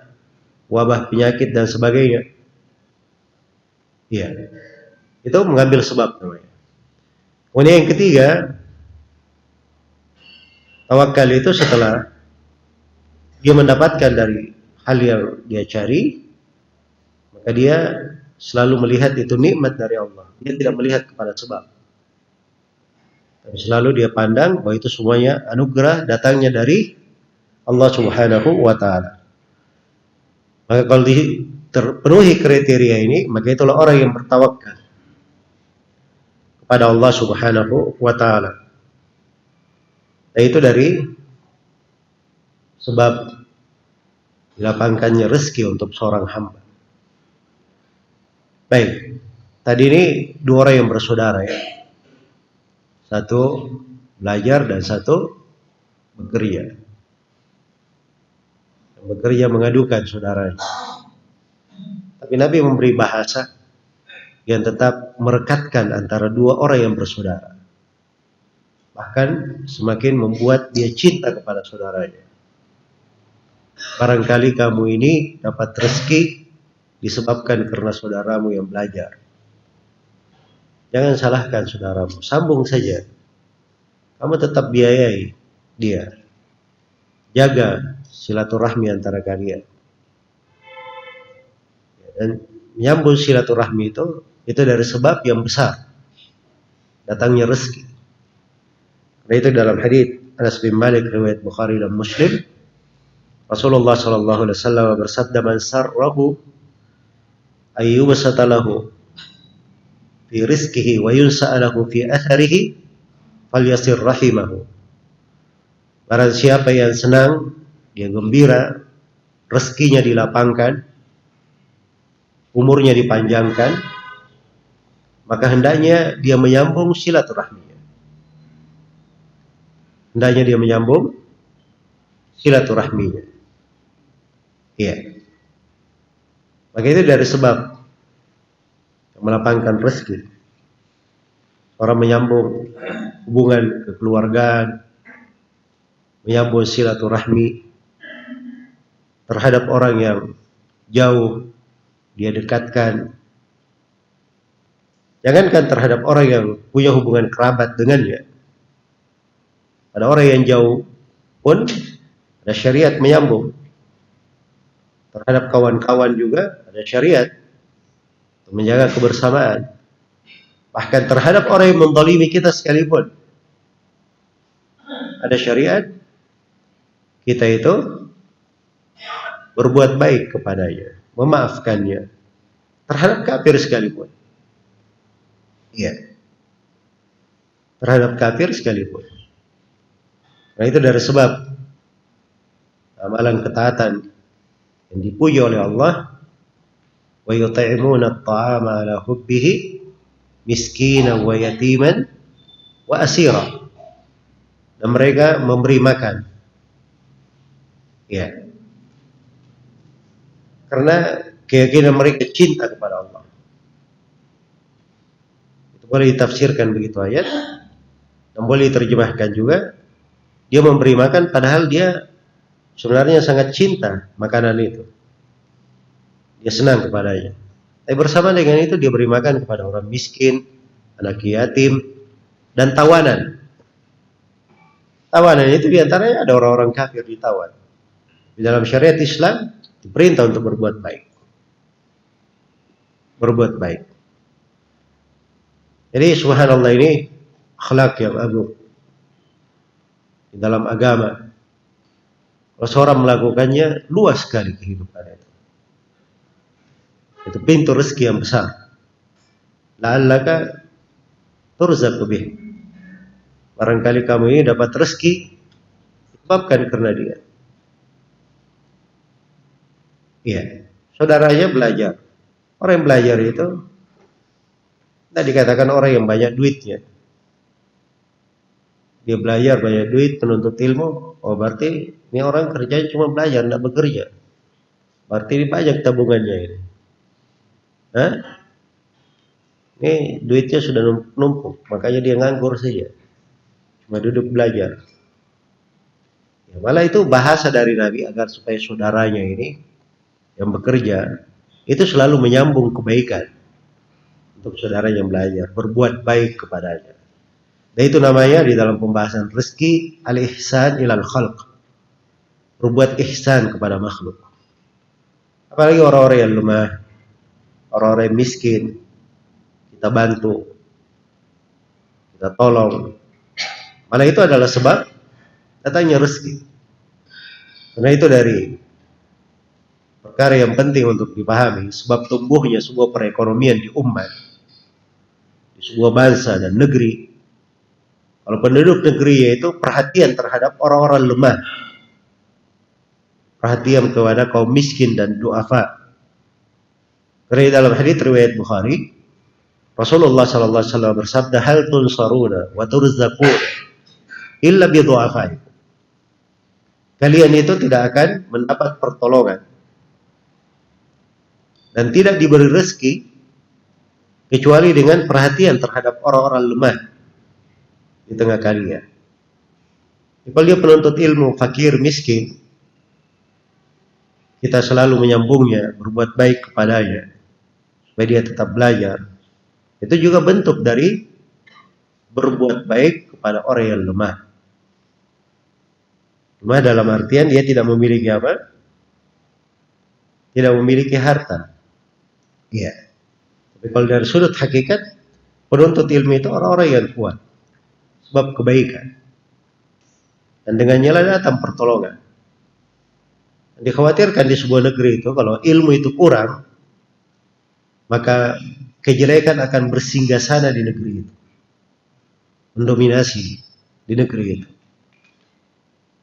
wabah penyakit dan sebagainya. Iya, itu mengambil sebab namanya. Kemudian yang ketiga, tawakal itu setelah dia mendapatkan dari hal yang dia cari, maka dia selalu melihat itu nikmat dari Allah. Dia tidak melihat kepada sebab, tapi selalu dia pandang bahwa itu semuanya anugerah datangnya dari Allah Subhanahu wa taala. Maka kalau terpenuhi kriteria ini, maka itulah orang yang bertawakal kepada Allah Subhanahu wa taala. Dan itu dari sebab dilapangkannya rezeki untuk seorang hamba. Baik, tadi ini 2 orang yang bersaudara ya. Satu belajar dan satu bekerja. Bekerja mengadukan saudaranya. Tapi Nabi memberi bahasa yang tetap merekatkan antara 2 orang yang bersaudara. Bahkan semakin membuat dia cinta kepada saudaranya. Barangkali kamu ini dapat rezeki disebabkan karena saudaramu yang belajar. Jangan salahkan saudaramu, sambung saja. Kamu tetap biayai dia. Jaga silaturahmi antara kalian. Dan menyambung silaturahmi itu dari sebab yang besar datangnya rezeki. Karena itu dalam hadits Anas bin Malik riwayat Bukhari dan Muslim, Rasulullah sallallahu alaihi wasallam bersabda, "Man sarrahu ayyubsata lahu fi rizqihi wa yunsa'alahu fi atharihi falyasir rahimahu." Barang siapa yang senang, dia gembira, rezekinya dilapangkan, umurnya dipanjangkan, maka hendaknya dia menyambung silaturahminya. Hendaknya dia menyambung silaturahminya. Iya. Maka itu dari sebab yang melapangkan rezeki. Orang menyambung hubungan kekeluargaan, menyambung silaturahmi terhadap orang yang jauh, dia dekatkan. Jangankan terhadap orang yang punya hubungan kerabat dengannya. Ada orang yang jauh pun ada syariat menyambung. Terhadap kawan-kawan juga ada syariat untuk menjaga kebersamaan. Bahkan terhadap orang yang menzalimi kita sekalipun ada syariat kita itu berbuat baik kepadanya, memaafkannya terhadap kafir sekalipun. Iya. Terhadap kafir sekalipun. Nah itu dari sebab amalan ketaatan yang dipuji oleh Allah, wa yut'imuna at-ta'ama 'ala hubbihi miskinan wa yatiman wa asira. Dan mereka memberi makan. Ya. Karena keyakinan mereka cinta kepada Allah. Itu boleh ditafsirkan begitu ayat, dan boleh diterjemahkan juga. Dia memberi makan padahal dia sebenarnya sangat cinta makanan itu. Dia senang kepadanya. Tapi bersama dengan itu dia beri makan kepada orang miskin, anak yatim, dan tawanan. Tawanan itu diantaranya ada orang-orang kafir ditawan. Di dalam syariat Islam diperintah untuk berbuat baik. Berbuat baik. Jadi subhanallah, ini akhlak yang agung di dalam agama. Kalau seorang melakukannya, luas sekali kehidupan itu. Itu pintu rezeki yang besar. La'allaka turzaqu bih. Barangkali kamu ini dapat rezeki disebabkan karena dia. Iya. Saudaranya belajar. Orang yang belajar itu tidak dikatakan orang yang banyak duitnya. Dia belajar banyak duit, menuntut ilmu. Oh, berarti ini orang kerjanya cuma belajar, tidak bekerja. Berarti ini banyak tabungannya ini. Hah? Ini duitnya sudah numpuk, makanya dia nganggur saja. Cuma duduk belajar. Ya, malah itu bahasa dari Nabi agar supaya saudaranya ini yang bekerja itu selalu menyambung kebaikan untuk saudara yang belajar, berbuat baik kepadanya. Dan itu namanya di dalam pembahasan rezeki al-ihsan ilal khalq. Berbuat ihsan kepada makhluk. Apalagi orang-orang yang lemah, orang-orang yang miskin, kita bantu, kita tolong. Malah itu adalah sebab datangnya rezeki. Karena itu dari perkara yang penting untuk dipahami, sebab tumbuhnya sebuah perekonomian di umat, di sebuah bangsa dan negeri. Kalau penduduk negeri yaitu perhatian terhadap orang-orang lemah, perhatian kepada kaum miskin dan duafa. Karena dalam hadits riwayat Bukhari, Rasulullah sallallahu alaihi wasallam bersabda, "Hal tunsaruna wa turzaquna illa bi du'afaikum." Kalian itu tidak akan mendapat pertolongan dan tidak diberi rezeki kecuali dengan perhatian terhadap orang-orang lemah di tengah kalian. Kalau dia penuntut ilmu, fakir, miskin, kita selalu menyambungnya, berbuat baik kepadanya supaya dia tetap belajar. Itu juga bentuk dari berbuat baik kepada orang yang lemah. Lemah dalam artian dia tidak memiliki apa? Tidak memiliki harta. Iya. Tapi kalau dari sudut hakikat, penuntut ilmu itu orang-orang yang kuat. Sebab kebaikan. Dan dengannya lah datang pertolongan. Dikhawatirkan di sebuah negeri itu, kalau ilmu itu kurang, maka kejelekan akan bersinggah sana di negeri itu. Mendominasi di negeri itu.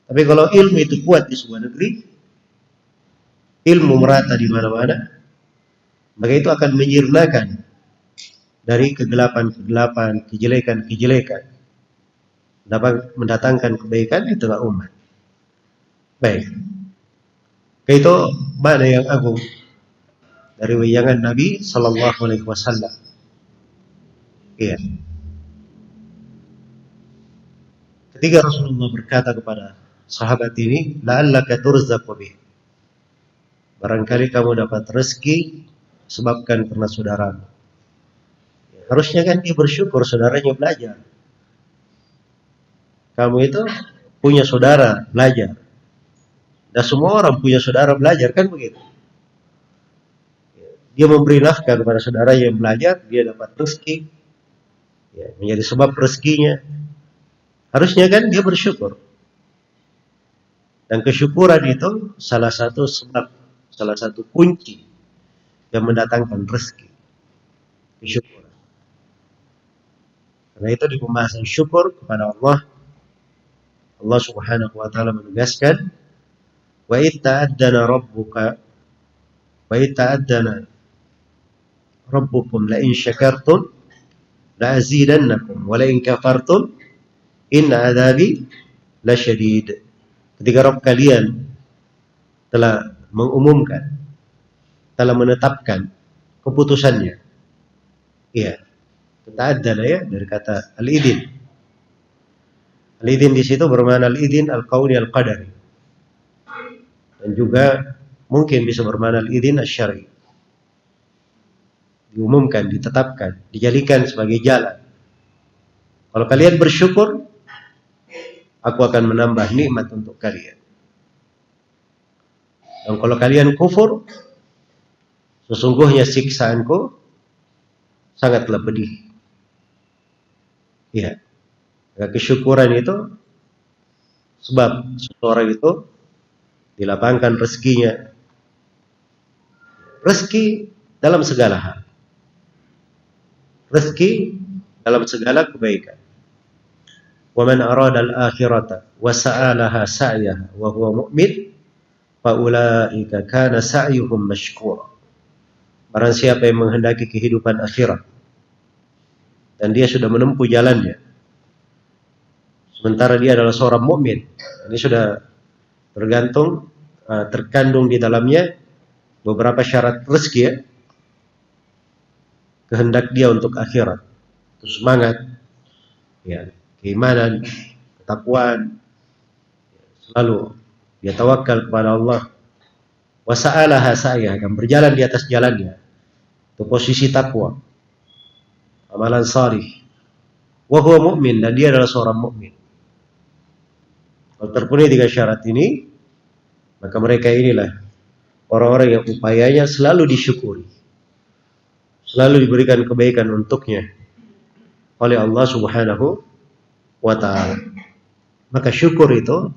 Tapi kalau ilmu itu kuat di sebuah negeri, ilmu merata di mana-mana, maka itu akan menyirnakan dari kegelapan-kegelapan, kejelekan-kejelekan, dapat mendatangkan kebaikan di tengah umat. Baik, itu makna yang agung dari wejangan Nabi Sallallahu Alaihi Wasallam. Iya. Ketika Rasulullah berkata kepada sahabat ini, la'allaka turzaqu bih. Barangkali kamu dapat rezeki sebabkan karena saudaramu. Harusnya kan dia bersyukur saudaranya belajar. Kamu itu punya saudara belajar. Dan semua orang punya saudara belajar, kan begitu. Dia memberi nafkah kepada saudara yang belajar, dia dapat rezeki, ya, menjadi sebab rezekinya. Harusnya kan dia bersyukur. Dan kesyukuran itu salah satu sebab, salah satu kunci yang mendatangkan rezeki. Kesyukuran. Karena itu di pembahasan syukur kepada Allah, Allah Subhanahu wa taala menegaskan, wa itta'addana rabbukum la in syakartum la azidannakum wa la in kafartum inna adzabi lasyadid. Ketika Rabb kalian telah mengumumkan, telah menetapkan keputusannya. Iya. Ta'addana ya dari kata al-idin. Al-idin di situ bermakna al-idin al-qauli al-qadari. Dan juga mungkin bisa bermakna al-idin asy-syar'i. Diumumkan, ditetapkan, dijadikan sebagai jalan. Kalau kalian bersyukur, aku akan menambah nikmat untuk kalian. Dan kalau kalian kufur, sesungguhnya siksaanku sangatlah pedih. Ya, kesyukuran itu sebab seseorang itu dilapangkan rezekinya. Rezeki dalam segala hal. Rezeki dalam segala kebaikan. وَمَنْ أَرَادَ الْآخِرَةَ وَسَعَى لَهَا سَعْيَهَا وَهُوَ مُؤْمِنٌ فَأُولَئِكَ كَانَ سَعْيُهُمْ مَشْكُورًا. Barang siapa yang menghendaki kehidupan akhirat dan dia sudah menempuh jalannya, sementara dia adalah seorang mukmin, ini sudah terkandung di dalamnya beberapa syarat rezeki ya. Kehendak dia untuk akhirat, itu semangat, ya, keimanan, ketakwaan, selalu dia tawakal kepada Allah. Wasa'alaha sa'yah, dan berjalan di atas jalannya, itu posisi takwa, amalan salih. Wa huwa mu'min, dan dia adalah seorang mukmin. Kalau terpenuhi 3 syarat ini, maka mereka inilah orang-orang yang upayanya selalu disyukuri, selalu diberikan kebaikan untuknya oleh Allah Subhanahu wa ta'ala. Maka syukur itu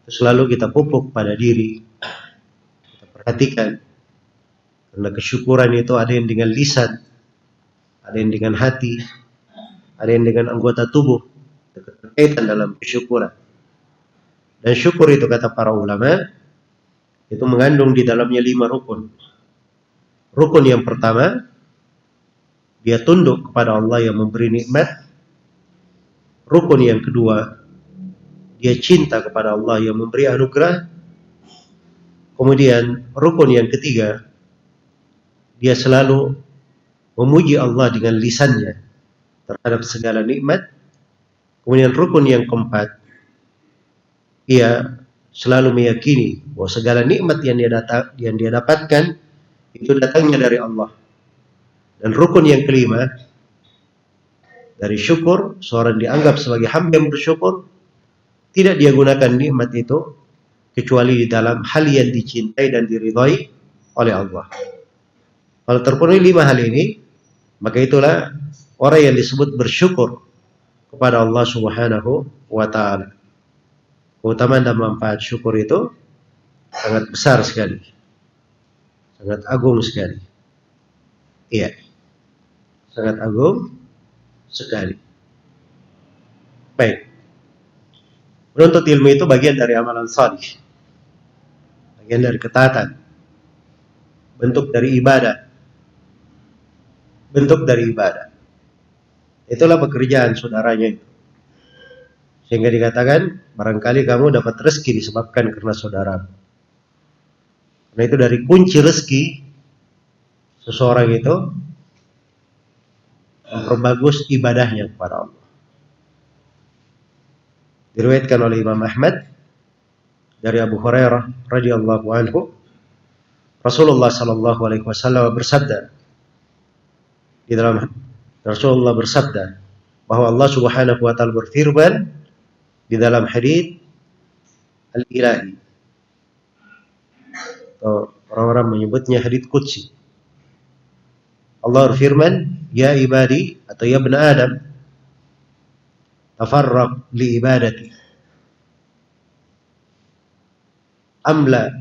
selalu kita pupuk pada diri, kita perhatikan. Karena kesyukuran itu ada yang dengan lisan, ada yang dengan hati, ada yang dengan anggota tubuh, berkaitan dalam kesyukuran. Dan syukur itu kata para ulama, itu mengandung di dalamnya 5 rukun. Rukun yang pertama, dia tunduk kepada Allah yang memberi nikmat. Rukun yang kedua, dia cinta kepada Allah yang memberi anugerah. Kemudian rukun yang ketiga, dia selalu memuji Allah dengan lisannya terhadap segala nikmat. Kemudian rukun yang keempat, ia selalu meyakini bahwa segala nikmat yang dia dapatkan itu datangnya dari Allah. Dan rukun yang kelima, dari syukur, seorang dianggap sebagai hamba yang bersyukur, tidak dia gunakan nikmat itu kecuali di dalam hal yang dicintai dan diridhai oleh Allah. Kalau terpenuhi 5 hal ini, maka itulah orang yang disebut bersyukur kepada Allah Subhanahu wa ta'ala. Keutamaan dan manfaat syukur itu sangat besar sekali, sangat agung sekali. Iya, sangat agung sekali. Baik, menuntut ilmu itu bagian dari amalan salih, bagian dari ketaatan, bentuk dari ibadah, bentuk dari ibadah. Itulah pekerjaan saudaranya itu. Sehingga dikatakan, barangkali kamu dapat rezeki disebabkan karena saudara. Karena itu dari kunci rezeki seseorang itu memperbagus ibadahnya kepada Allah. Diriwayatkan oleh Imam Ahmad dari Abu Hurairah radhiyallahu anhu, Rasulullah sallallahu alaihi wasallam bersabda, di dalam Rasulullah bersabda bahwa Allah Subhanahu wa ta'ala berfirman di dalam hadits al-ilahi, atau orang-orang menyebutnya hadits qudsi. Allah berfirman, ya ibadi, atau ya bani Adam, tafarraq li ibadati, amla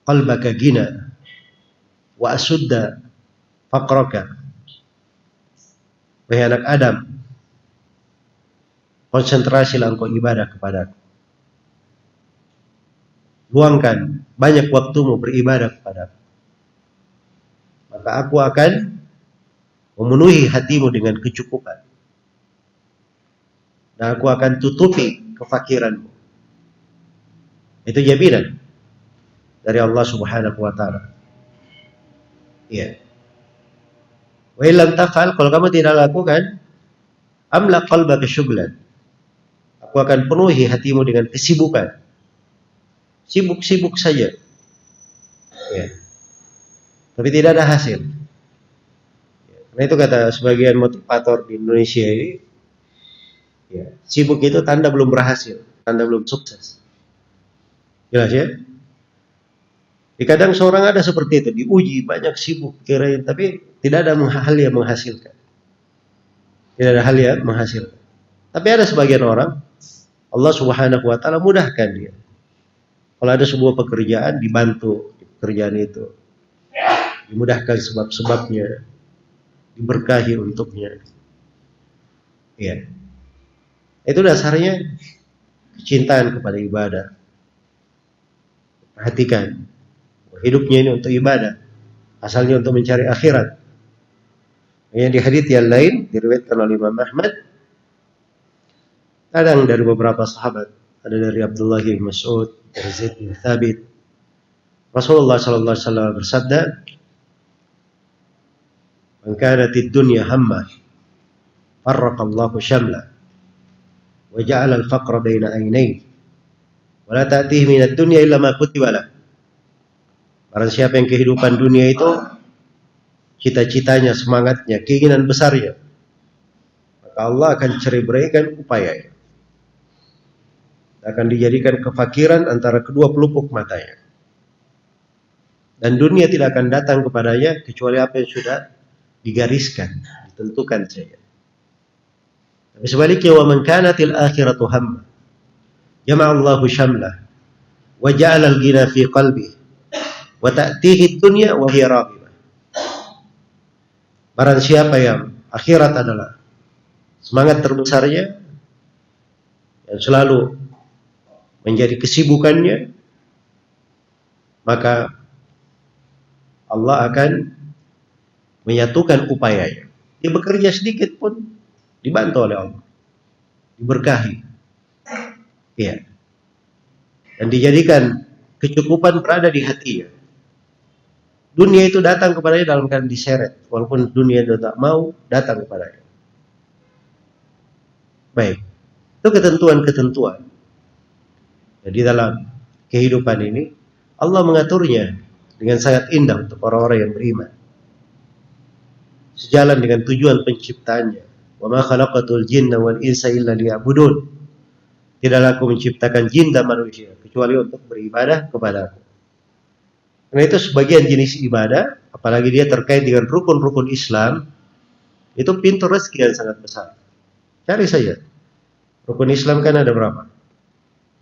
qalbaka gina wa asudda faqraka. Wahai anak Adam, konsentrasilah engkau ibadah kepadaku. Luangkan banyak waktumu beribadah kepadaku. Maka aku akan memenuhi hatimu dengan kecukupan. Dan aku akan tutupi kefakiranmu. Itu jaminan dari Allah Subhanahu wa ta'ala. Iya. Wa illam taf'al, kalau kamu tidak lakukan, amla qalbaka syughlan, aku akan penuhi hatimu dengan kesibukan. Sibuk-sibuk saja. Ya. Tapi tidak ada hasil. Karena itu kata sebagian motivator di Indonesia ini, Ya. Sibuk itu tanda belum berhasil, tanda belum sukses. Jelas ya? Kadang seorang ada seperti itu, diuji banyak sibuk kirain, tapi tidak ada hal yang menghasilkan. Tidak ada hal yang menghasilkan. Tapi ada sebagian orang, Allah Subhanahu wa taala mudahkan dia. Kalau ada sebuah pekerjaan, dibantu di pekerjaan itu. Dimudahkan sebab-sebabnya, diberkahi untuknya. Ya. Itu dasarnya kecintaan kepada ibadah. Perhatikan, hidupnya ini untuk ibadah, asalnya untuk mencari akhirat. Yang di hadits yang lain diriwayatkan oleh Imam Ahmad, kadang dari beberapa sahabat, ada dari Abdullah bin Mas'ud, dari Zaid bin Thabit, Rasulullah sallallahu alaihi wasallam bersabda, "Man kanatid dunya hamma, farraqallahu syamla, wa ja'ala al-faqra baina aynayhi, wa la ta'tihi minad dunya illa ma kutiba lahu." Barang siapa yang kehidupan dunia itu cita-citanya, semangatnya, keinginan besarnya, maka Allah akan cerai-beraikan upayanya. Akan dijadikan kefakiran antara kedua pelupuk matanya. Dan dunia tidak akan datang kepadanya kecuali apa yang sudah digariskan, ditentukan saja. Tapi sebaliknya, wa man kanatil akhiratu hamma, jama'a Allahu syamlah, wa ja'ala al-ghina fi qalbi, wa ta'tihi dunya wa hiya raghibah. Barang siapa yang akhirat adalah semangat terbesarnya, yang selalu menjadi kesibukannya, maka Allah akan menyatukan upayanya. Dia bekerja sedikit pun dibantu oleh Allah, diberkahi. Ya. Dan dijadikan kecukupan berada di hatinya. Dunia itu datang kepadanya dalam keadaan diseret, walaupun dunia itu tak mau datang kepadanya. Baik, itu ketentuan-ketentuan. Jadi dalam kehidupan ini Allah mengaturnya dengan sangat indah untuk orang-orang yang beriman, sejalan dengan tujuan penciptaannya. Wa ma khalaqatul jinna wal insa illa liya'budun. Tidaklah aku menciptakan jin dan manusia kecuali untuk beribadah kepadaku. Karena itu sebagian jenis ibadah, apalagi dia terkait dengan rukun-rukun Islam, itu pintu rezeki yang sangat besar. Cari saja. Rukun Islam kan ada berapa?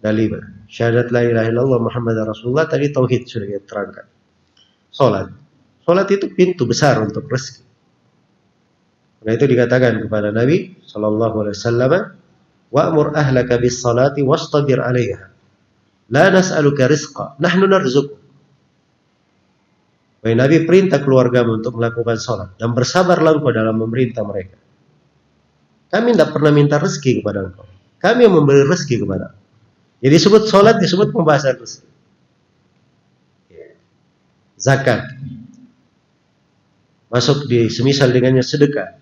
Ada 5. Syahadat la ilaha illallah Muhammad Rasulullah, tadi tauhid sudah kita terangkan. Salat. Salat itu pintu besar untuk rezeki. Karena itu dikatakan kepada Nabi sallallahu alaihi wasallam, wa'mur ahlaka bis salati wastabir 'alaiha. La nas'aluka rizqa, nahnu narzuquk. Wahai Nabi, perintah keluargamu untuk melakukan salat dan bersabarlah engkau dalam memerintah mereka. Kami tidak pernah minta rezeki kepada engkau. Kami yang memberi rezeki kepada engkau. Jadi disebut salat, disebut pembahasan rezeki. Zakat masuk di semisal dengannya sedekah.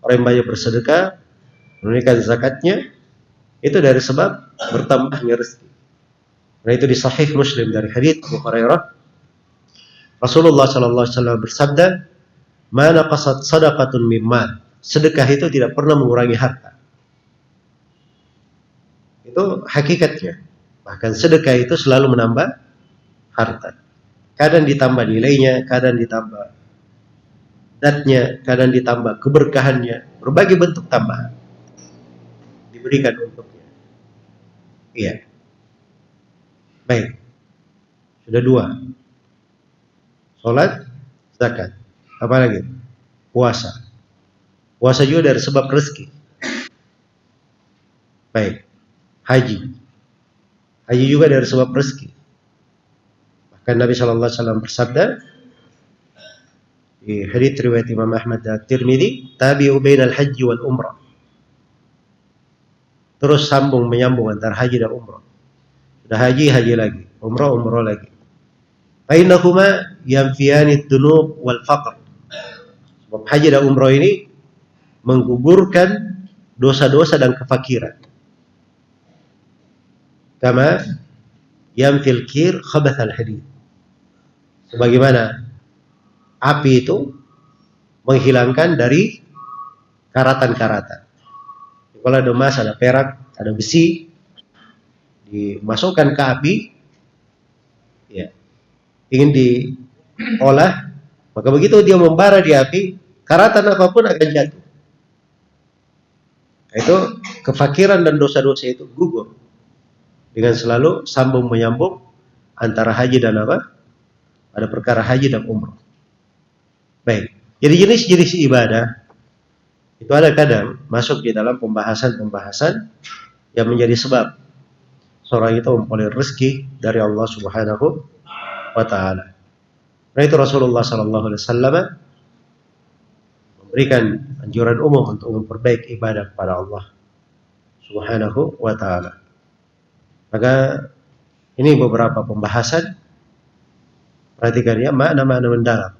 Orang yang banyak bersedekah, menunaikan zakatnya, itu dari sebab bertambahnya rezeki. Nah itu di Sahih Muslim dari hadits Abu Hurairah, Rasulullah sallallahu alaihi wasallam bersabda, "Ma naqasat shadaqatun min mal." Sedekah itu tidak pernah mengurangi harta. Itu hakikatnya. Bahkan sedekah itu selalu menambah harta. Kadang ditambah nilainya, kadang ditambah datnya, kadang ditambah keberkahannya, berbagai bentuk tambahan diberikan untuknya. Iya. Baik. Sudah 2. Salat, zakat. Apa lagi? Puasa. Puasa juga dari sebab rezeki. Baik. Haji. Haji juga dari sebab rezeki. Bahkan Nabi sallallahu alaihi wasallam bersabda di hadits riwayat Imam Ahmad dan Tirmidzi, tabi'u bainal haji wal umrah. Terus menyambung antara haji dan umrah. Sudah haji, haji lagi. Umrah, umrah lagi. Bainahuma yanfiyani dzunub wal faqr. Sebab haji dan umrah ini menggugurkan dosa-dosa dan kefakiran. Kama yanfil kir khabathal hadid. Sebagaimana api itu menghilangkan dari karatan-karatan. Kalau ada emas, ada perak, ada besi, dimasukkan ke api, ya, ingin diolah, maka begitu dia membara di api, karatan apapun akan jatuh. Itu kefakiran dan dosa-dosa itu gugur dengan selalu sambung menyambung antara haji dan apa? Ada perkara haji dan umrah. Baik. Jadi jenis-jenis ibadah itu ada kadang masuk di dalam pembahasan-pembahasan yang menjadi sebab seorang itu memperoleh rezeki dari Allah Subhanahu wa taala. Nah, itu Rasulullah sallallahu alaihi wasallam memberikan anjuran umum untuk memperbaiki ibadah kepada Allah Subhanahu wa taala. Maka ini beberapa pembahasan, perhatikan ya, makna-makna mendalam.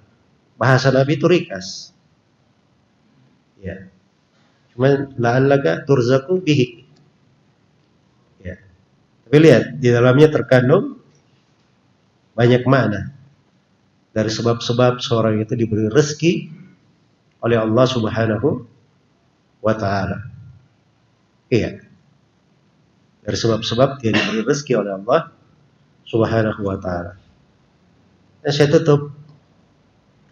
Bahasa Nabi itu ringkas. Ya. Cuma la'allaka turzaku bihi. Ya. Tapi lihat, di dalamnya terkandung banyak makna. Dari sebab-sebab seorang itu diberi rezeki oleh Allah Subhanahu wa taala. Iya. Dari sebab-sebab dia diberi rezeki oleh Allah Subhanahu wa taala. Dan saya tutup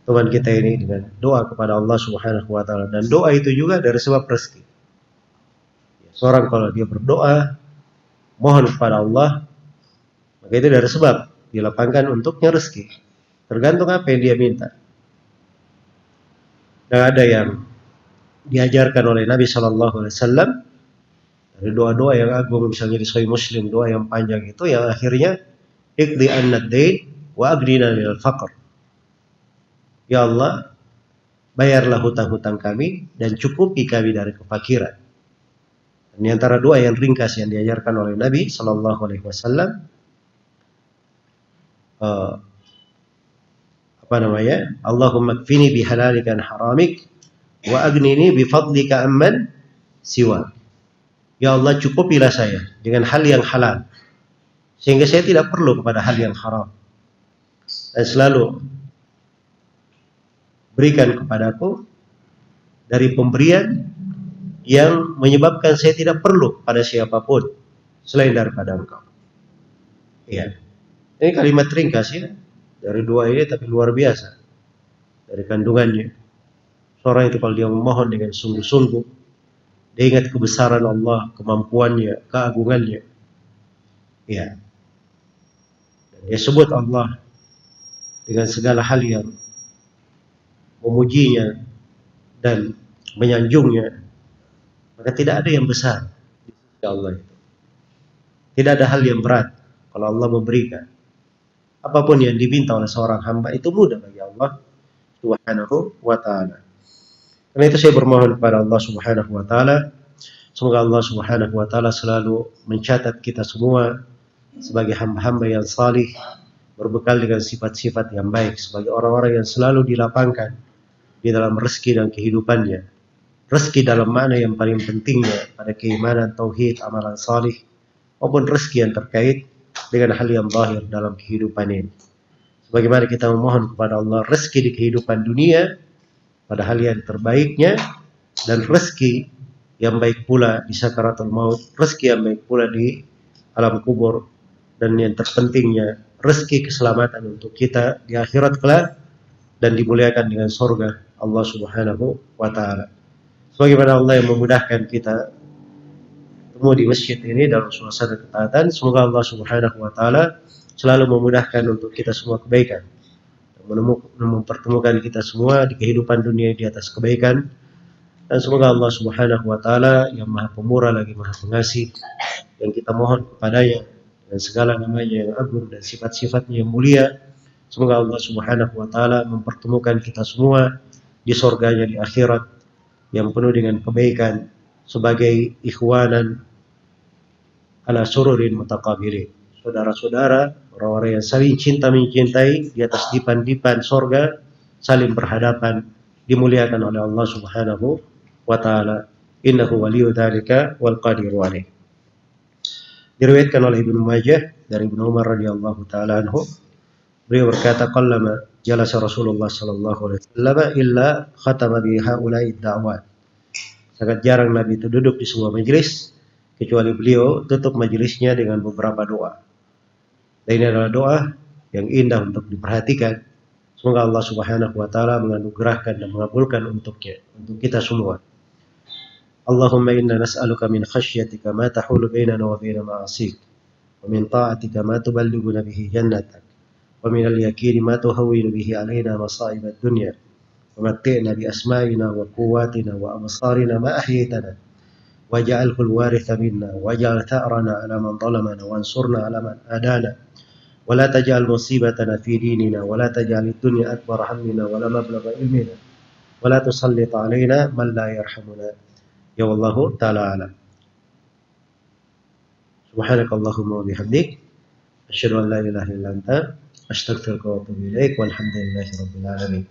teman kita ini dengan doa kepada Allah Subhanahu wa taala, dan doa itu juga dari sebab rezeki. Seorang kalau dia berdoa mohon kepada Allah, maka itu dari sebab dilapangkan untuknya rezeki. Tergantung apa yang dia minta. Dan ada yang diajarkan oleh Nabi Shallallahu Alaihi Wasallam dari doa-doa yang agung, misalnya di Sahih Muslim, doa yang panjang itu yang akhirnya iqdi an-nadain wa aghnina minal faqr. Ya Allah, bayarlah hutang-hutang kami dan cukupi kami dari kefakiran. Dan di antara doa yang ringkas yang diajarkan oleh Nabi Shallallahu Alaihi Wasallam, Allahumma kfini bihalalika an haramik wa aghnini bifadlika amman siwa. Ya Allah, cukupilah saya dengan hal yang halal sehingga saya tidak perlu kepada hal yang haram, dan selalu berikan kepadaku dari pemberian yang menyebabkan saya tidak perlu pada siapapun selain daripada Engkau. Ya. Ini kalimat ringkas ya dari doa ini, tapi luar biasa dari kandungannya. Seorang itu kalau dia memohon dengan sungguh-sungguh, dia ingat kebesaran Allah, kemampuannya, keagungannya. Ya. Dan dia sebut Allah dengan segala hal yang memujinya dan menyanjungnya, maka tidak ada yang besar di sisi Allah itu. Tidak ada hal yang berat kalau Allah memberikan. Apapun yang diminta oleh seorang hamba itu mudah bagi Allah Subhanahu wa taala. Karena itu saya bermohon kepada Allah Subhanahu wa taala, semoga Allah Subhanahu wa taala selalu mencatat kita semua sebagai hamba-hamba yang salih, berbekal dengan sifat-sifat yang baik, sebagai orang-orang yang selalu dilapangkan di dalam rezeki dan kehidupannya. Rezeki dalam makna yang paling pentingnya pada keimanan, tauhid, amalan salih, maupun rezeki yang terkait dengan hal yang zahir dalam kehidupan ini. Sebagaimana kita memohon kepada Allah rezeki di kehidupan dunia pada hal yang terbaiknya, dan rezeki yang baik pula di sakaratul maut, rezeki yang baik pula di alam kubur, dan yang terpentingnya rezeki keselamatan untuk kita di akhirat kelak dan dimuliakan dengan surga Allah Subhanahu wa taala. Sebagaimana Allah yang memudahkan kita ketemu di masjid ini dalam suasana ketaatan, semoga Allah Subhanahu wa taala selalu memudahkan untuk kita semua kebaikan, mempertemukan kita semua di kehidupan dunia di atas kebaikan, dan semoga Allah Subhanahu wa taala yang Maha Pemurah lagi Maha Pengasih, yang kita mohon kepadanya dengan segala namanya yang agung dan sifat-sifatnya yang mulia, semoga Allah Subhanahu wa taala mempertemukan kita semua di surganya di akhirat yang penuh dengan kebaikan sebagai ikhwanan ala sururin mutaqabilin, saudara-saudara, orang-orang yang saling cinta mencintai di atas dipan-dipan surga, saling berhadapan, dimuliakan oleh Allah Subhanahu wa taala. Innahu waliyyu dzalika wal qadiru alaih. Diriwayatkan oleh Ibnu Majah dari Ibnu Umar radhiyallahu taala anhu, beliau berkata, qallama jalasa Rasulullah sallallahu alaihi wasallam illa khatama bi haula'i da'wat. Sangat jarang Nabi itu duduk di sebuah majelis kecuali beliau tutup majelisnya dengan beberapa doa. Dan ini adalah doa yang indah untuk diperhatikan. Semoga Allah Subhanahu wa taala menganugerahkan dan mengabulkan untuknya, untuk kita semua. Allahumma inna nas'aluka min khasyatika ma tahulu bainana wa baina ma'asik, wa min ta'atika ma tuballighuna bihi jannatak, wa min al-yaqini ma tuhawwinu bihi alaina masa'ib ad-dunya, wa matti'na bi asma'ina wa quwwatina wa absarina ma ahyaytana, waj'alhu al-waritha minna waj'al tha'rana 'ala man zalamana wansurna 'ala man adana. ولا تجعل مصيبتنا في ديننا ولا تجعل الدنيا أكبر همنا ولا مبلغ علمنا ولا تسلط علينا من لا يرحمنا يا الله تعالى أعلم. سبحانك اللهم وبحمدك أشهد أن لا إله إلا أنت أستغفرك وأتوب إليك والحمد لله رب العالمين.